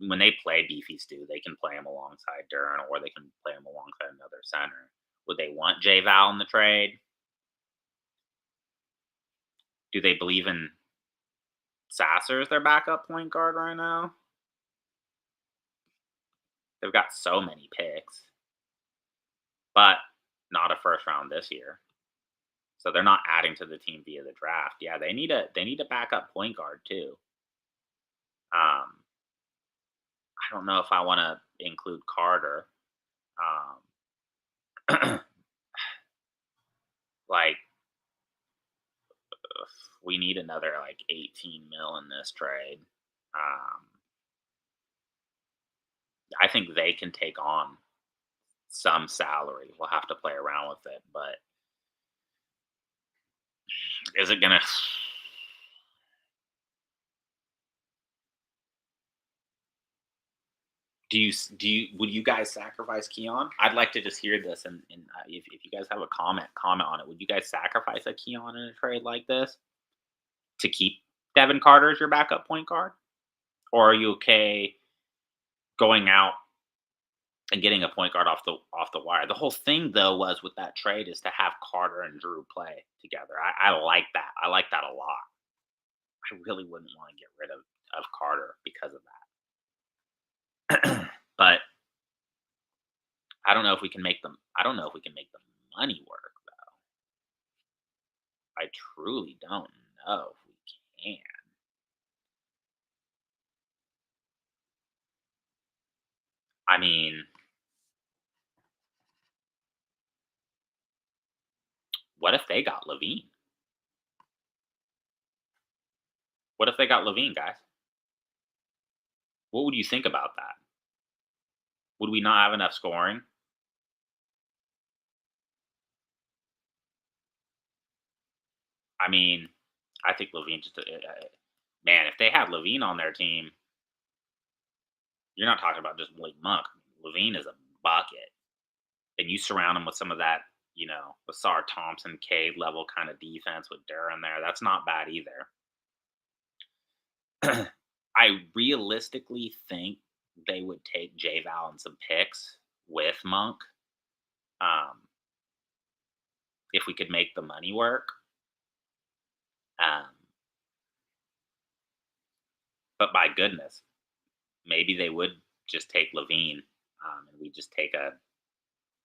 when they play Beefy Stew, they can play him alongside Duran, or they can play him alongside another center. Would they want J Val in the trade? Do they believe in Sasser as their backup point guard right now? They've got so many picks, but not a first round this year. So they're not adding to the team via the draft. Yeah, they need a backup point guard too. I don't know if I want to include Carter. Um, like we need another like 18 mil in this trade. Um, I think they can take on some salary. We'll have to play around with it, but is it gonna? Would you guys sacrifice Keon? I'd like to just hear this, and if you guys have a comment on it. Would you guys sacrifice a Keon in a trade like this to keep Devin Carter as your backup point guard, or are you okay going out and getting a point guard off the wire? The whole thing though was with that trade is to have Carter and Drew play together. I like that. I like that a lot. I really wouldn't want to get rid of Carter because of that. But I don't know if we can make them. I don't know if we can make the money work though. I truly don't know if we can. I mean, what if they got Levine? What if they got Levine, guys? What would you think about that? Would we not have enough scoring? I mean, I think Levine just man. If they had Levine on their team, you're not talking about just Blake Monk. Levine is a bucket, and you surround him with some of that, Basar Thompson, Cade level kind of defense with Duran there. That's not bad either. I realistically think they would take J-Val and some picks with Monk, um, if we could make the money work. Um, but by goodness, maybe they would just take Levine, and we just take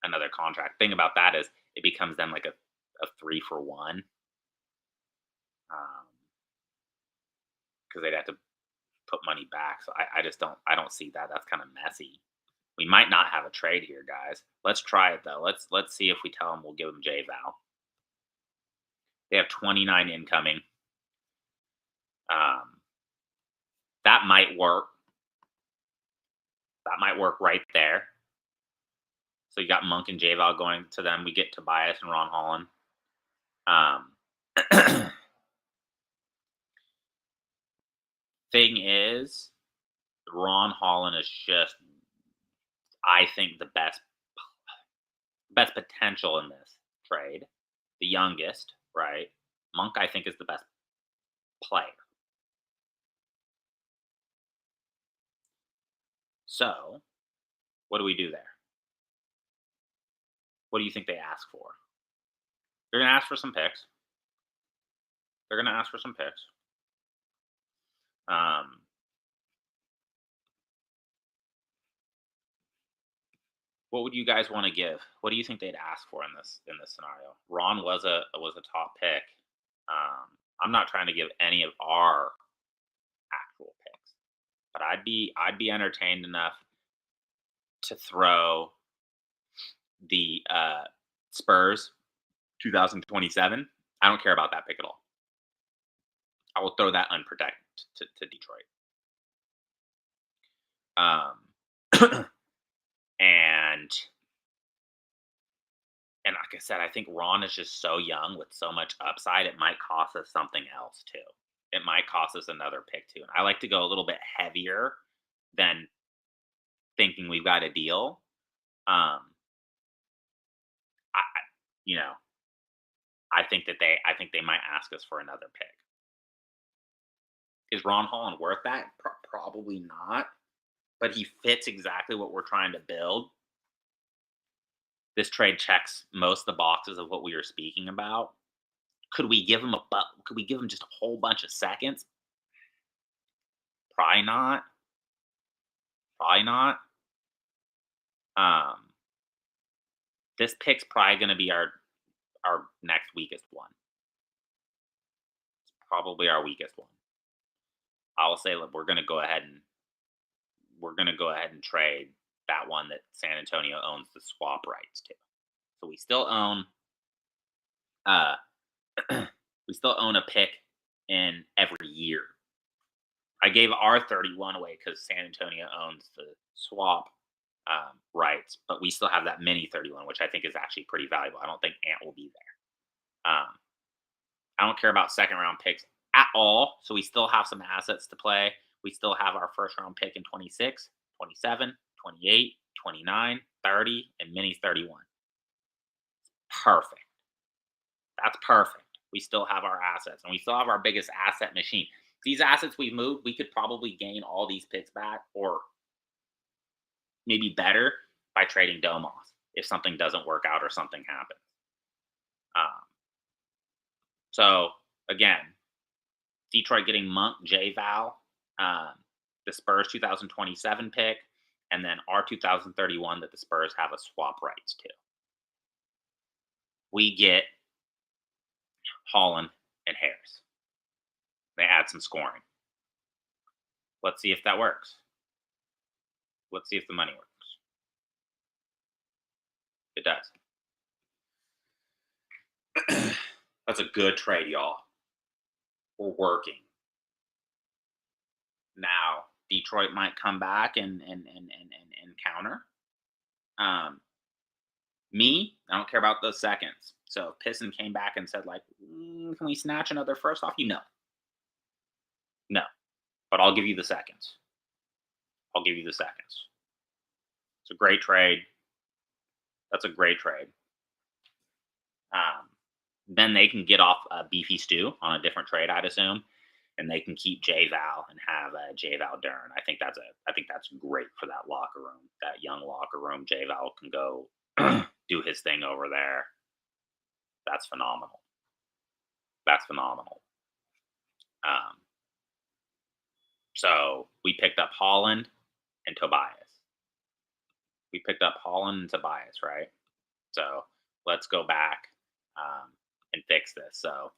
another contract. Thing about that is it becomes then like a 3-for-1, because they'd have to put money back. So I just don't see that. That's kind of messy. We might not have a trade here, guys. Let's try it though. Let's see if we tell them we'll give them J Val. They have 29 incoming. Um, that might work. That might work right there. So you got Monk and J Val going to them. We get Tobias and Ron Holland. Thing is, Ron Holland is just, I think, the best potential in this trade. The youngest, right? Monk, I think, is the best player. So, what do we do there? What do you think they ask for? They're going to ask for some picks. They're going to ask for some picks. What would you guys want to give? What do you think they'd ask for in this scenario? Ron was a top pick. I'm not trying to give any of our actual picks, but I'd be entertained enough to throw the Spurs 2027. I don't care about that pick at all. I will throw that unprotected to Detroit. And like I said, I think Ron is just so young with so much upside. It might cost us something else too. It might cost us another pick too. And I like to go a little bit heavier than thinking we've got a deal. I you know, I think they might ask us for another pick. Is Ron Holland worth that? Probably not. But he fits exactly what we're trying to build. This trade checks most of the boxes of what we were speaking about. Could we give him could we give him just a whole bunch of seconds? Probably not. Probably not. Um, this pick's probably going to be our next weakest one. It's probably our weakest one. I will say, look, we're going to go ahead and trade that one that San Antonio owns the swap rights to. So we still own uh we still own a pick in every year. I gave our 31 away because San Antonio owns the swap rights, but we still have that mini 31, which I think is actually pretty valuable. I don't think Ant will be there. I don't care about second round picks at all. So we still have some assets to play. We still have our first round pick in 26, 27, 28, 29, 30, and mini 31. Perfect. That's perfect. We still have our assets and we still have our biggest asset machine. These assets we've moved, we could probably gain all these picks back or maybe better by trading Domas if something doesn't work out or something happens. Um, so again, Detroit getting Monk, J Val, the Spurs 2027 pick, and then our 2031 that the Spurs have a swap rights to. We get Holland and Harris. They add some scoring. Let's see if that works. Let's see if the money works. It does. That's a good trade, y'all. We're working. Now, Detroit might come back and counter. Me, I don't care about those seconds. So if Piston came back and said, like, can we snatch another first off you? No. But I'll give you the seconds. It's a great trade. That's a great trade. Then they can get off Beefy Stew on a different trade, I'd assume, and they can keep J Val and have J Val Dern. I think that's great for that locker room, that young locker room. J Val can go do his thing over there. That's phenomenal. So we picked up Holland and Tobias. Right? So let's go back and fix this. So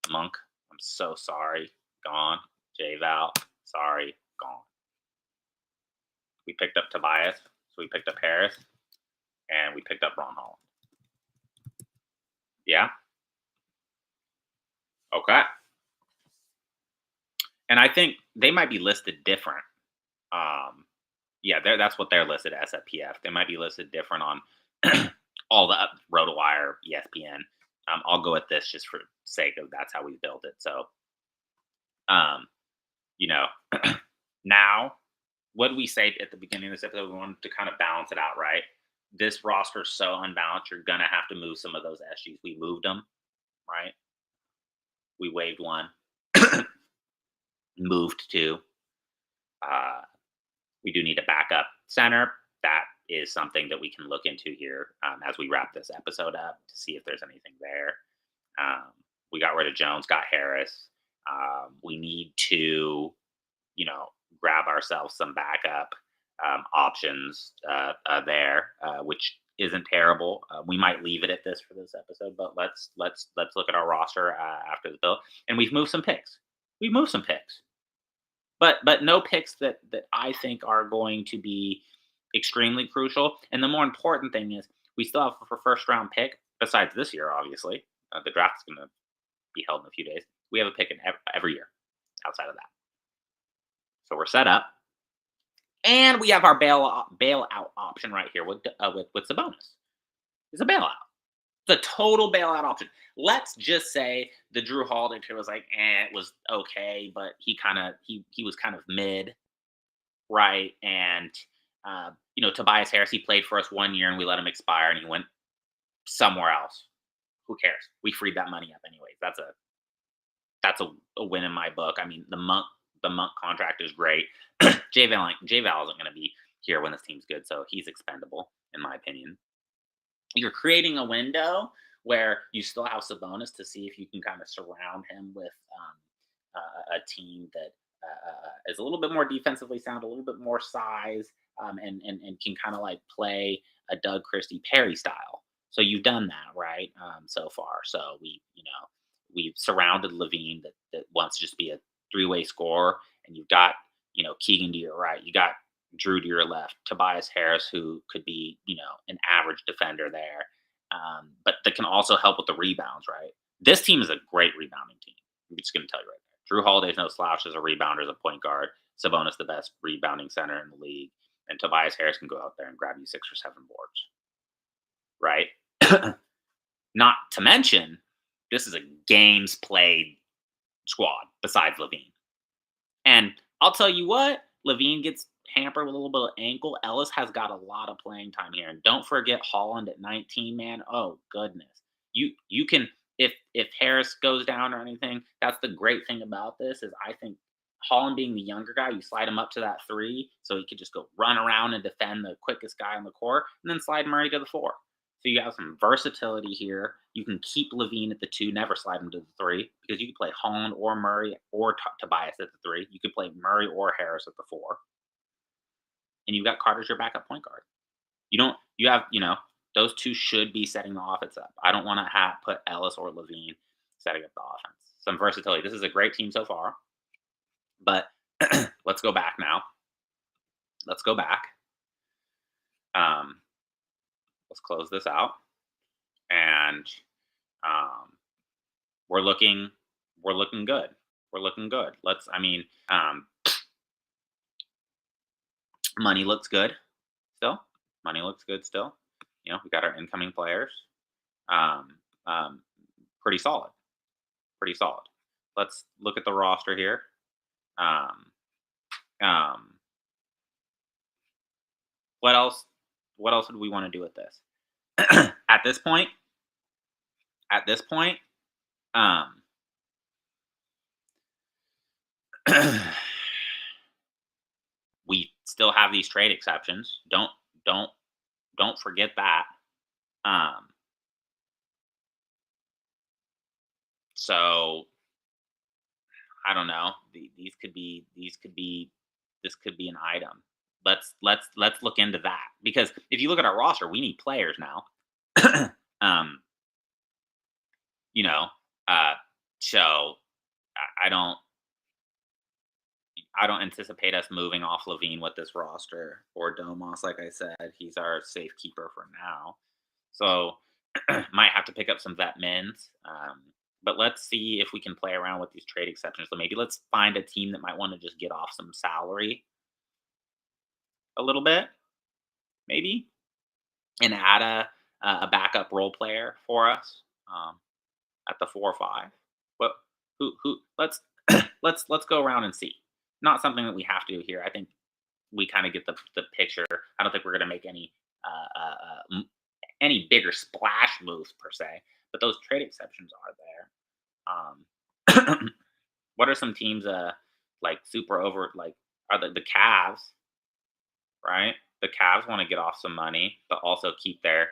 Monk, I'm so sorry, gone. J Val, sorry, gone. We picked up Tobias, so we picked up Harris, and we picked up Ron Holland. Yeah. Okay. And I think they might be listed different. Yeah, that's what they're listed as at PF. They might be listed different on all the RotoWire, ESPN. I'll go with this just for sake of that's how we built it. So, now, what did we say at the beginning of this episode? We wanted to kind of balance it out, right? This roster is so unbalanced. You're gonna have to move some of those SGs. We moved them, right? We waived one, moved two. We do need a backup center. That is something that we can look into here as we wrap this episode up to see if there's anything there. We got rid of Jones, got Harris. We need to, grab ourselves some backup options there, which isn't terrible. We might leave it at this for this episode, but let's look at our roster after the build. And we've moved some picks. But no picks that I think are going to be extremely crucial. And the more important thing is we still have a first round pick besides this year, obviously. The draft is going to be held in a few days. We have a pick in every year outside of that. So we're set up. And we have our bailout option right here with Sabonis. It's a bailout. It's a total bailout option. Let's just say the Drew Holiday trade was like, it was okay, but he was kind of mid, right? And Tobias Harris, he played for us 1 year and we let him expire and he went somewhere else. Who cares? We freed that money up anyways. That's a win in my book. I mean, the Monk contract is great. J Val isn't going to be here when this team's good, so he's expendable in my opinion. You're creating a window where you still have Sabonis to see if you can kind of surround him with a team that is a little bit more defensively sound, a little bit more size, and can kind of like play a Doug Christie Perry style. So you've done that, right? So far. So we've surrounded Levine that wants to just be a three-way scorer, and you've got, Keegan to your right. You got Drew to your left, Tobias Harris, who could be, an average defender there, but that can also help with the rebounds, right? This team is a great rebounding team. I'm just going to tell you right there. Drew Holiday's no slouch as a rebounder, as a point guard. Sabonis, the best rebounding center in the league. And Tobias Harris can go out there and grab you 6 or 7 boards, right? Not to mention, this is a games played squad besides Levine. And I'll tell you what, Levine gets hampered with a little bit of ankle. Ellis has got a lot of playing time here. And don't forget Holland at 19, man. Oh goodness. You can, if Harris goes down or anything, that's the great thing about this is I think Holland being the younger guy, you slide him up to that 3 so he could just go run around and defend the quickest guy on the court, and then slide Murray to the 4. So you have some versatility here. You can keep Levine at the 2, never slide him to the 3, because you can play Holland or Murray or Tobias at the 3. You could play Murray or Harris at the 4, and you've got Carter's your backup point guard. You have those 2 should be setting the offense up. I don't want to put Ellis or Levine setting up the offense. Some versatility. This is a great team so far, but let's go back now. Let's go back. Let's close this out, and we're looking good. We're looking good. Money looks good still. Money looks good still. We got our incoming players. Pretty solid. Pretty solid. Let's look at the roster here. What else? What else would we want to do with this? At this point, we still have these trade exceptions. Don't forget that. So I don't know. This could be an item. Let's look into that, because if you look at our roster, we need players now. um, you know, so I don't anticipate us moving off Levine with this roster, or Domas. Like I said, he's our safekeeper for now. So might have to pick up some vet mins. But let's see if we can play around with these trade exceptions. So maybe let's find a team that might want to just get off some salary a little bit, maybe, and add a backup role player for us at the 4 or 5. What? Who? Let's let's go around and see. Not something that we have to do here. I think we kind of get the picture. I don't think we're going to make any bigger splash moves per se, but those trade exceptions are there. What are some teams like super over, like are the Cavs, right? The Cavs want to get off some money, but also keep their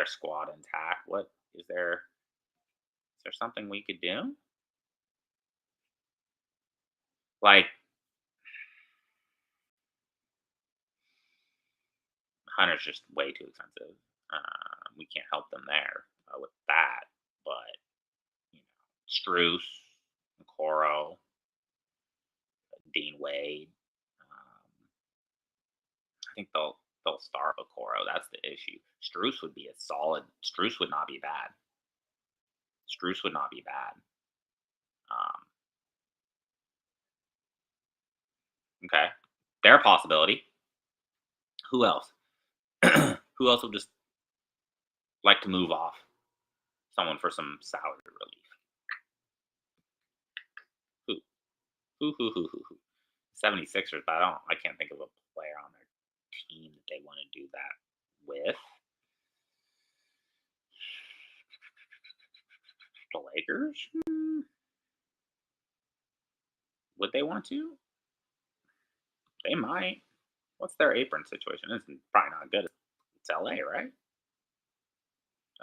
squad intact. What is there? Is there something we could do? Like Hunter's just way too expensive. We can't help them there with that. But Struce, Coro, Dean Wade. I think they'll start Okoro. That's the issue. Struce would be a solid. Struce would not be bad. Struce would not be bad. Okay, they're a possibility. Who else? Who else would just like to move off someone for some salary relief? Who? Who? 76ers, but I can't think of a player on their team that they want to do that with. The Lakers? Would they want to? They might. What's their apron situation? It's probably not good. It's LA, right?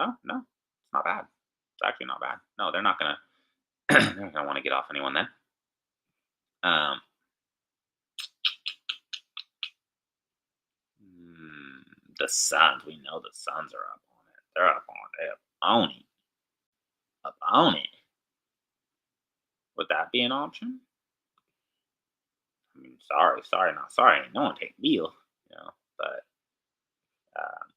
Oh no, it's not bad. It's actually not bad. No, they're not gonna. They're not gonna want to get off anyone then. The Suns. We know the Suns are up on it. They're up on it. Up on it. Would that be an option? I mean, sorry, not sorry. No one take deal, but um,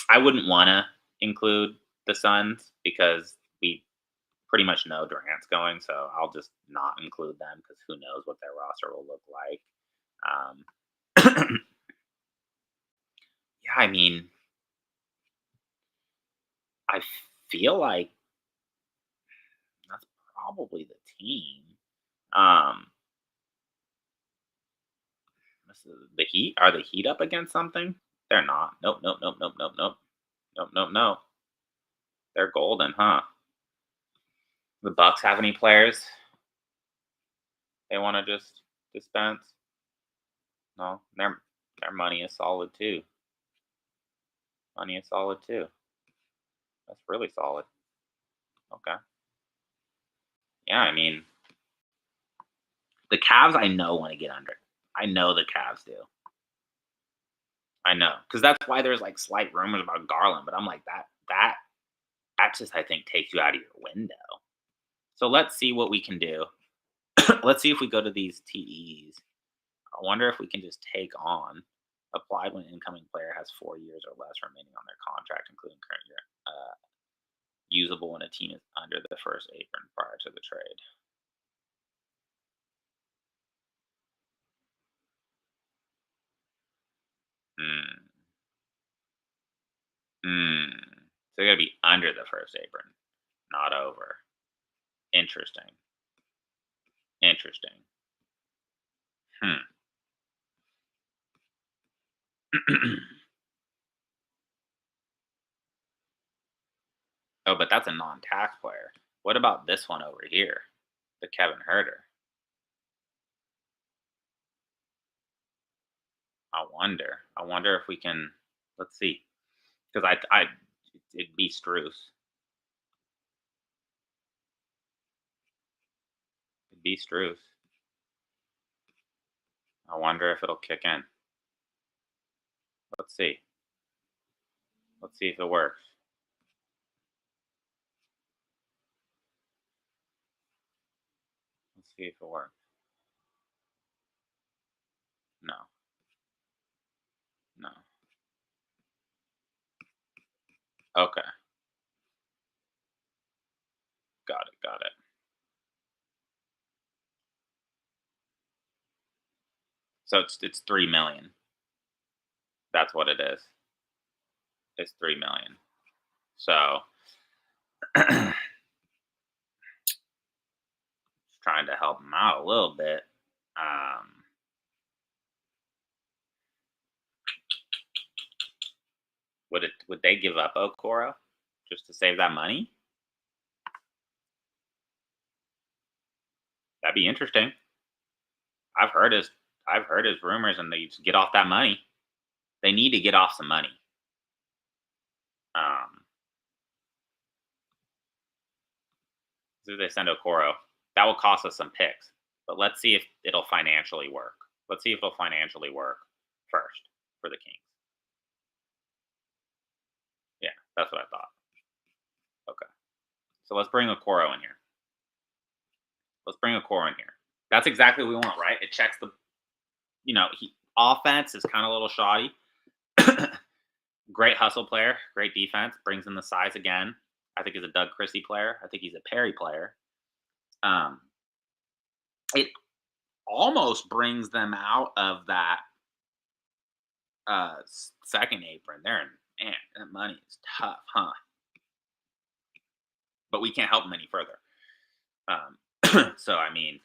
I wouldn't want to include the Suns because we pretty much know Durant's going, so I'll just not include them because who knows what their roster will look like. Um, yeah, I mean, I feel like that's probably the team. Um, the Heat, are the Heat up against something? They're not. Nope, nope, nope, nope, nope, nope, nope, nope, nope. They're golden, huh? The Bucks have any players they want to just dispense? No, their money is solid too. Money is solid too. That's really solid. Okay. Yeah, I mean, the Cavs I know want to get under. I know the Cavs do. I know because that's why there's like slight rumors about Garland, but I'm like that just I think takes you out of your window. So let's see what we can do. Let's see if we go to these TEs. I wonder if we can just take on applied when incoming player has 4 years or less remaining on their contract, including current year. Usable when a team is under the first apron prior to the trade. Hmm. Hmm. So they got to be under the first apron, not over. Interesting. Interesting. Hmm. Oh, but that's a non-tax player. What about this one over here, the Kevin Herter? I wonder. I wonder if we can. Let's see, because it'd be Struce. It'd be Struce. I wonder if it'll kick in. Let's see. Let's see if it works. Let's see if it works. No. No. Okay. Got it. Got it. So it's 3 million. That's what it is. It's 3 million. So just trying to help them out a little bit. Um, would they give up Okoro just to save that money? That'd be interesting. I've heard his I've heard his rumors, and they just get off that money. They need to get off some money. Um, so they send Okoro. That will cost us some picks, but let's see if it'll financially work. Let's see if it'll financially work first for the Kings. Yeah, that's what I thought. Okay, so let's bring Okoro in here. Let's bring Okoro in here. That's exactly what we want, right? It checks the, offense is kind of a little shoddy. Great hustle player, great defense, brings in the size again. I think he's a Doug Christie player. I think he's a Perry player. Um, it almost brings them out of that second apron. Man, that money is tough, huh? But we can't help them any further. So I mean,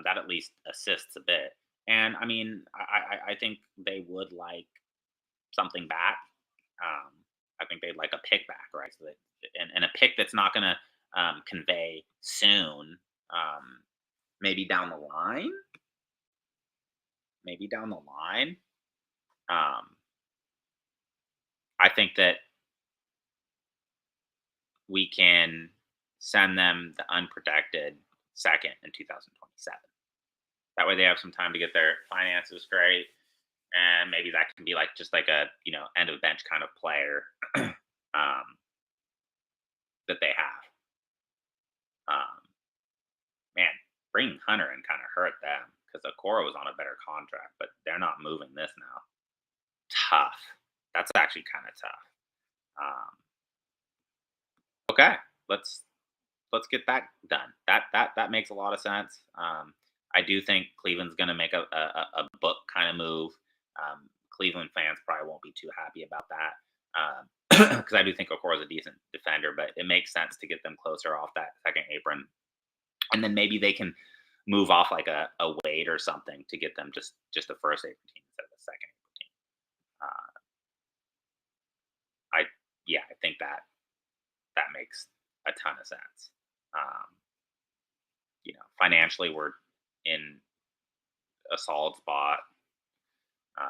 that at least assists a bit. And I mean, I think they would like something back. Um, I think they'd like a pick back, right? So that, and a pick that's not going to convey soon. Um, maybe down the line. Maybe down the line. Um, I think that we can send them the unprotected second in 2027. That way they have some time to get their finances straight. And maybe that can be like just like a end of bench kind of player that they have. Um, Man, bringing Hunter in kind of hurt them because Okoro was on a better contract, but they're not moving this now. Tough. That's actually kind of tough. Um, okay, let's let's get that done. That makes a lot of sense. I do think Cleveland's going to make a book kind of move. Cleveland fans probably won't be too happy about that because I do think Okoro is a decent defender, but it makes sense to get them closer off that second apron, and then maybe they can move off like a Wade or something to get them just a first apron team instead of a second apron team. I Yeah, I think that makes a ton of sense. Um, financially, we're in a solid spot. Um,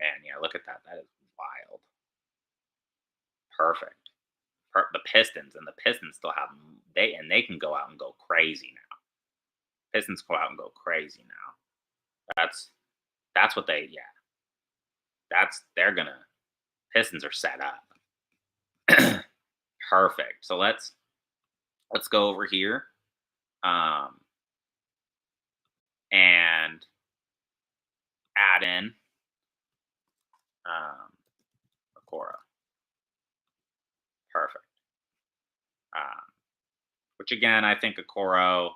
Man, yeah, look at that. That is wild. Perfect. The Pistons still have they can go out and go crazy now. Pistons go out and go crazy now. That's what they yeah. They're gonna Pistons are set up. Perfect. So let's go over here. Um, and add in Okora. Perfect. Um, which again, I think Okoro.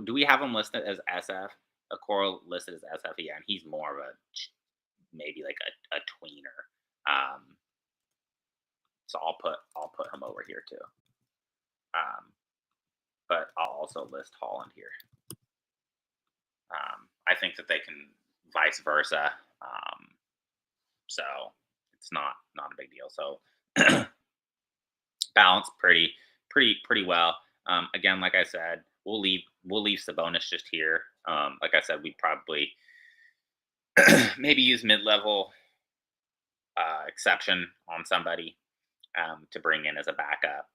Do we have him listed as SF? Okoro listed as SF, yeah, and he's more of a maybe like a tweener. So I'll put him over here too. Um, but I'll also list Holland here. I think that they can vice versa. So it's not a big deal. So balanced pretty well. Again, like I said, we'll leave Sabonis just here. Like I said, we probably maybe use mid-level exception on somebody to bring in as a backup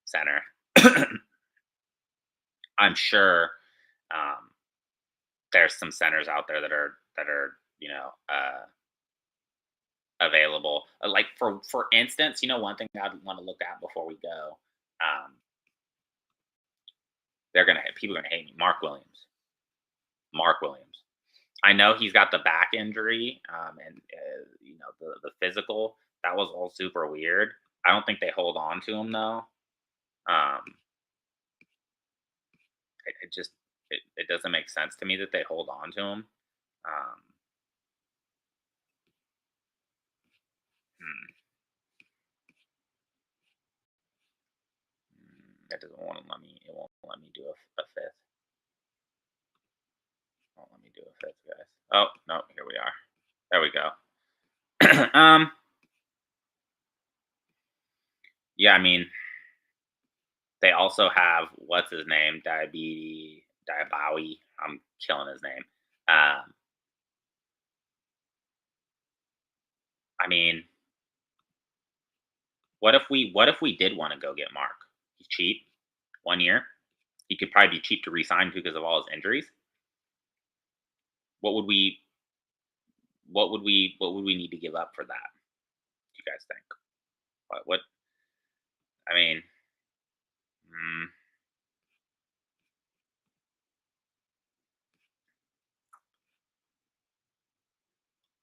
center. I'm sure um, there's some centers out there that are available. Like for instance, one thing I'd want to look at before we go. Um, people are gonna hate me. Mark Williams. Mark Williams. I know he's got the back injury, and the physical. That was all super weird. I don't think they hold on to him though. Um, it just it doesn't make sense to me that they hold on to him. Um, hmm, it doesn't want to let me. It won't let me do a fifth. Won't let me do a fifth, guys. Oh no, here we are. There we go. Yeah, I mean, they also have what's his name, Diabawi. I'm killing his name. Um, I mean, what if we did want to go get Mark? He's cheap, 1 year. He could probably be cheap to resign because of all his injuries. What would we what would we need to give up for that? Do you guys think? What I mean, mm,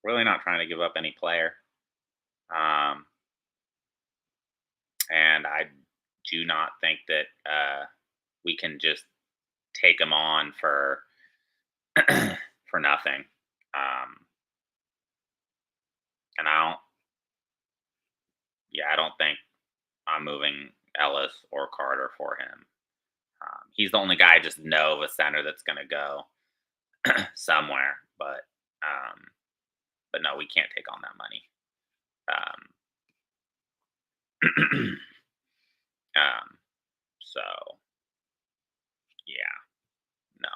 really not trying to give up any player. Um, and I do not think that we can just take him on for nothing. Um, and I don't think I'm moving Ellis or Carter for him. He's the only guy I just know of a center that's going to go somewhere, um, but no, we can't take on that money. Um, um, so yeah, no,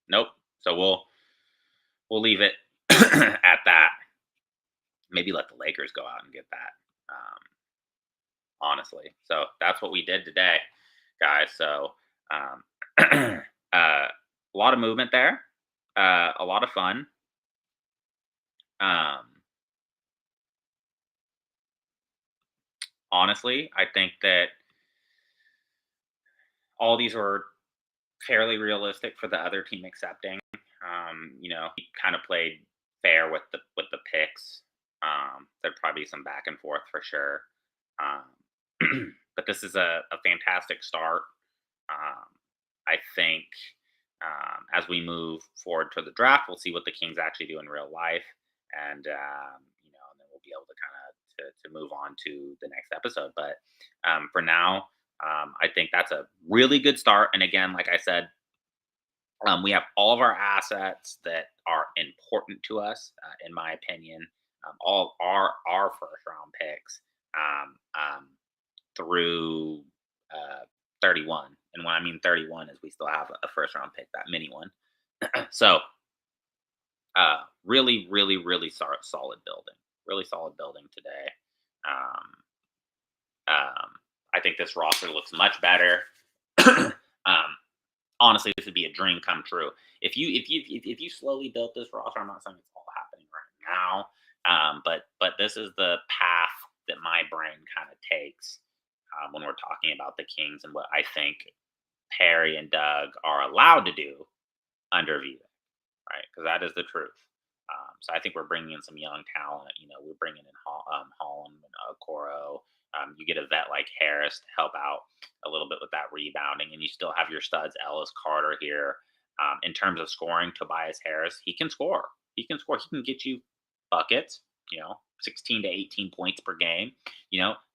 nope. So we'll leave it at that. Maybe let the Lakers go out and get that. Honestly, so that's what we did today, guys. So um, a lot of movement there, a lot of fun. Um, Honestly, I think that All these were fairly realistic for the other team accepting. He kind of played fair with the picks. There'd probably be some back and forth for sure. But this is a fantastic start. Um, I think as we move forward to the draft, we'll see what the Kings actually do in real life, and then we'll be able to kind of to move on to the next episode. But for now, I think that's a really good start. And again, like I said, we have all of our assets that are important to us, in my opinion. All our first round picks um, um, through 31. And when I mean 31 is we still have a first round pick, that mini one. So really, really, really solid building. Really solid building today. Um, I think this roster looks much better. um, Honestly, this would be a dream come true. If you slowly built this roster, I'm not saying it's all happening right now, but this is the path that my brain kind of takes when we're talking about the Kings and what I think Perry and Doug are allowed to do under Vivek, right? Because that is the truth. So I think we're bringing in some young talent. We're bringing in Holland and Coro. You get a vet like Harris to help out a little bit with that rebounding, and you still have your studs Ellis Carter here. In terms of scoring, Tobias Harris, he can score. He can score. He can get you buckets. 16 to 18 points per game.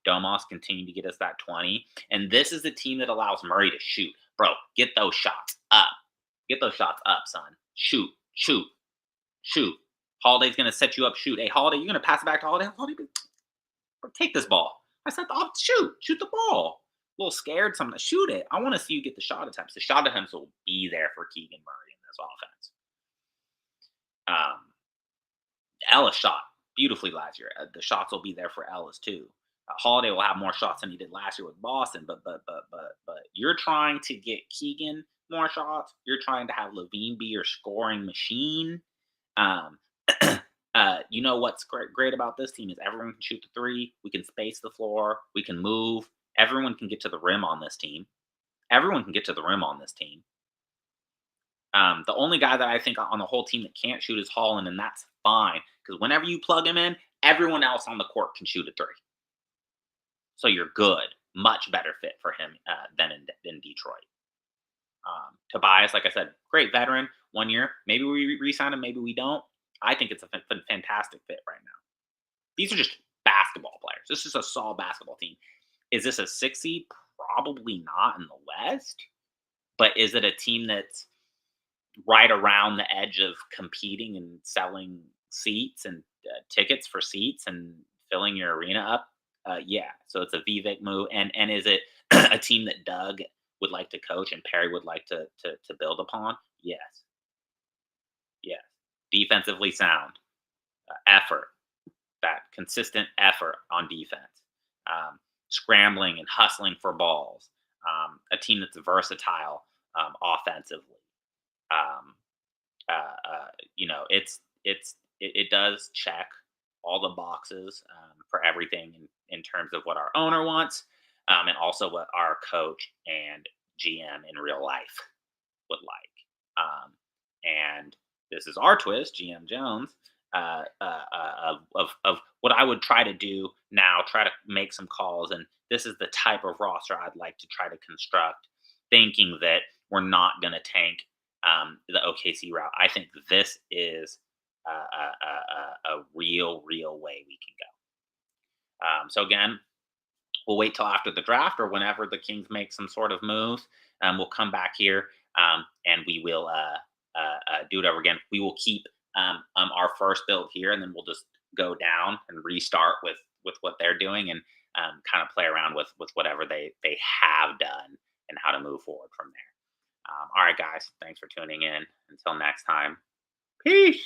Domas continue to get us that 20, and this is the team that allows Murray to shoot. Bro, get those shots up. Get those shots up, son. Shoot, shoot, shoot. Holiday's gonna set you up. Shoot. Hey, Holiday, you're gonna pass it back to Holiday. Holiday, take this ball. I said, oh, shoot the ball. A little scared, something. Shoot it. I want to see you get the shot attempts. The shot attempts will be there for Keegan Murray in this offense. Ellis shot beautifully last year. The shots will be there for Ellis too. Holiday will have more shots than he did last year with Boston, but you're trying to get Keegan more shots. You're trying to have Levine be your scoring machine. Um, what's great about this team is everyone can shoot the three. We can space the floor. We can move. Everyone can get to the rim on this team. Everyone can get to the rim on this team. The only guy that I think on the whole team that can't shoot is Holland, and that's fine because whenever you plug him in, everyone else on the court can shoot a three. So you're good. Much better fit for him than in Detroit. Tobias, like I said, great veteran. 1 year. Maybe we re-sign him. Maybe we don't. I think it's a fantastic fit right now. These are just basketball players. This is a solid basketball team. Is this a 6 seed? Probably not in the West. But is it a team that's right around the edge of competing and selling seats and tickets for seats and filling your arena up? Yeah. So it's a Vivek move. And is it a team that Doug would like to coach and Perry would like to build upon? Yes. Yes. Defensively sound. Effort. That consistent effort on defense. Scrambling and hustling for balls. A team that's versatile offensively. It does check all the boxes for everything in terms of what our owner wants, and also what our coach and GM in real life would like. And this is our twist, GM Jones, of what I would try to do now, try to make some calls. And this is the type of roster I'd like to try to construct, thinking that we're not going to tank the OKC route. I think this is a real way we can go. So again, we'll wait till after the draft or whenever the Kings make some sort of move. We'll come back here and we will do it over again. We will keep our first build here, and then we'll just go down and restart with what they're doing and kind of play around with whatever they have done and how to move forward from there. All right, guys. Thanks for tuning in. Until next time. Peace.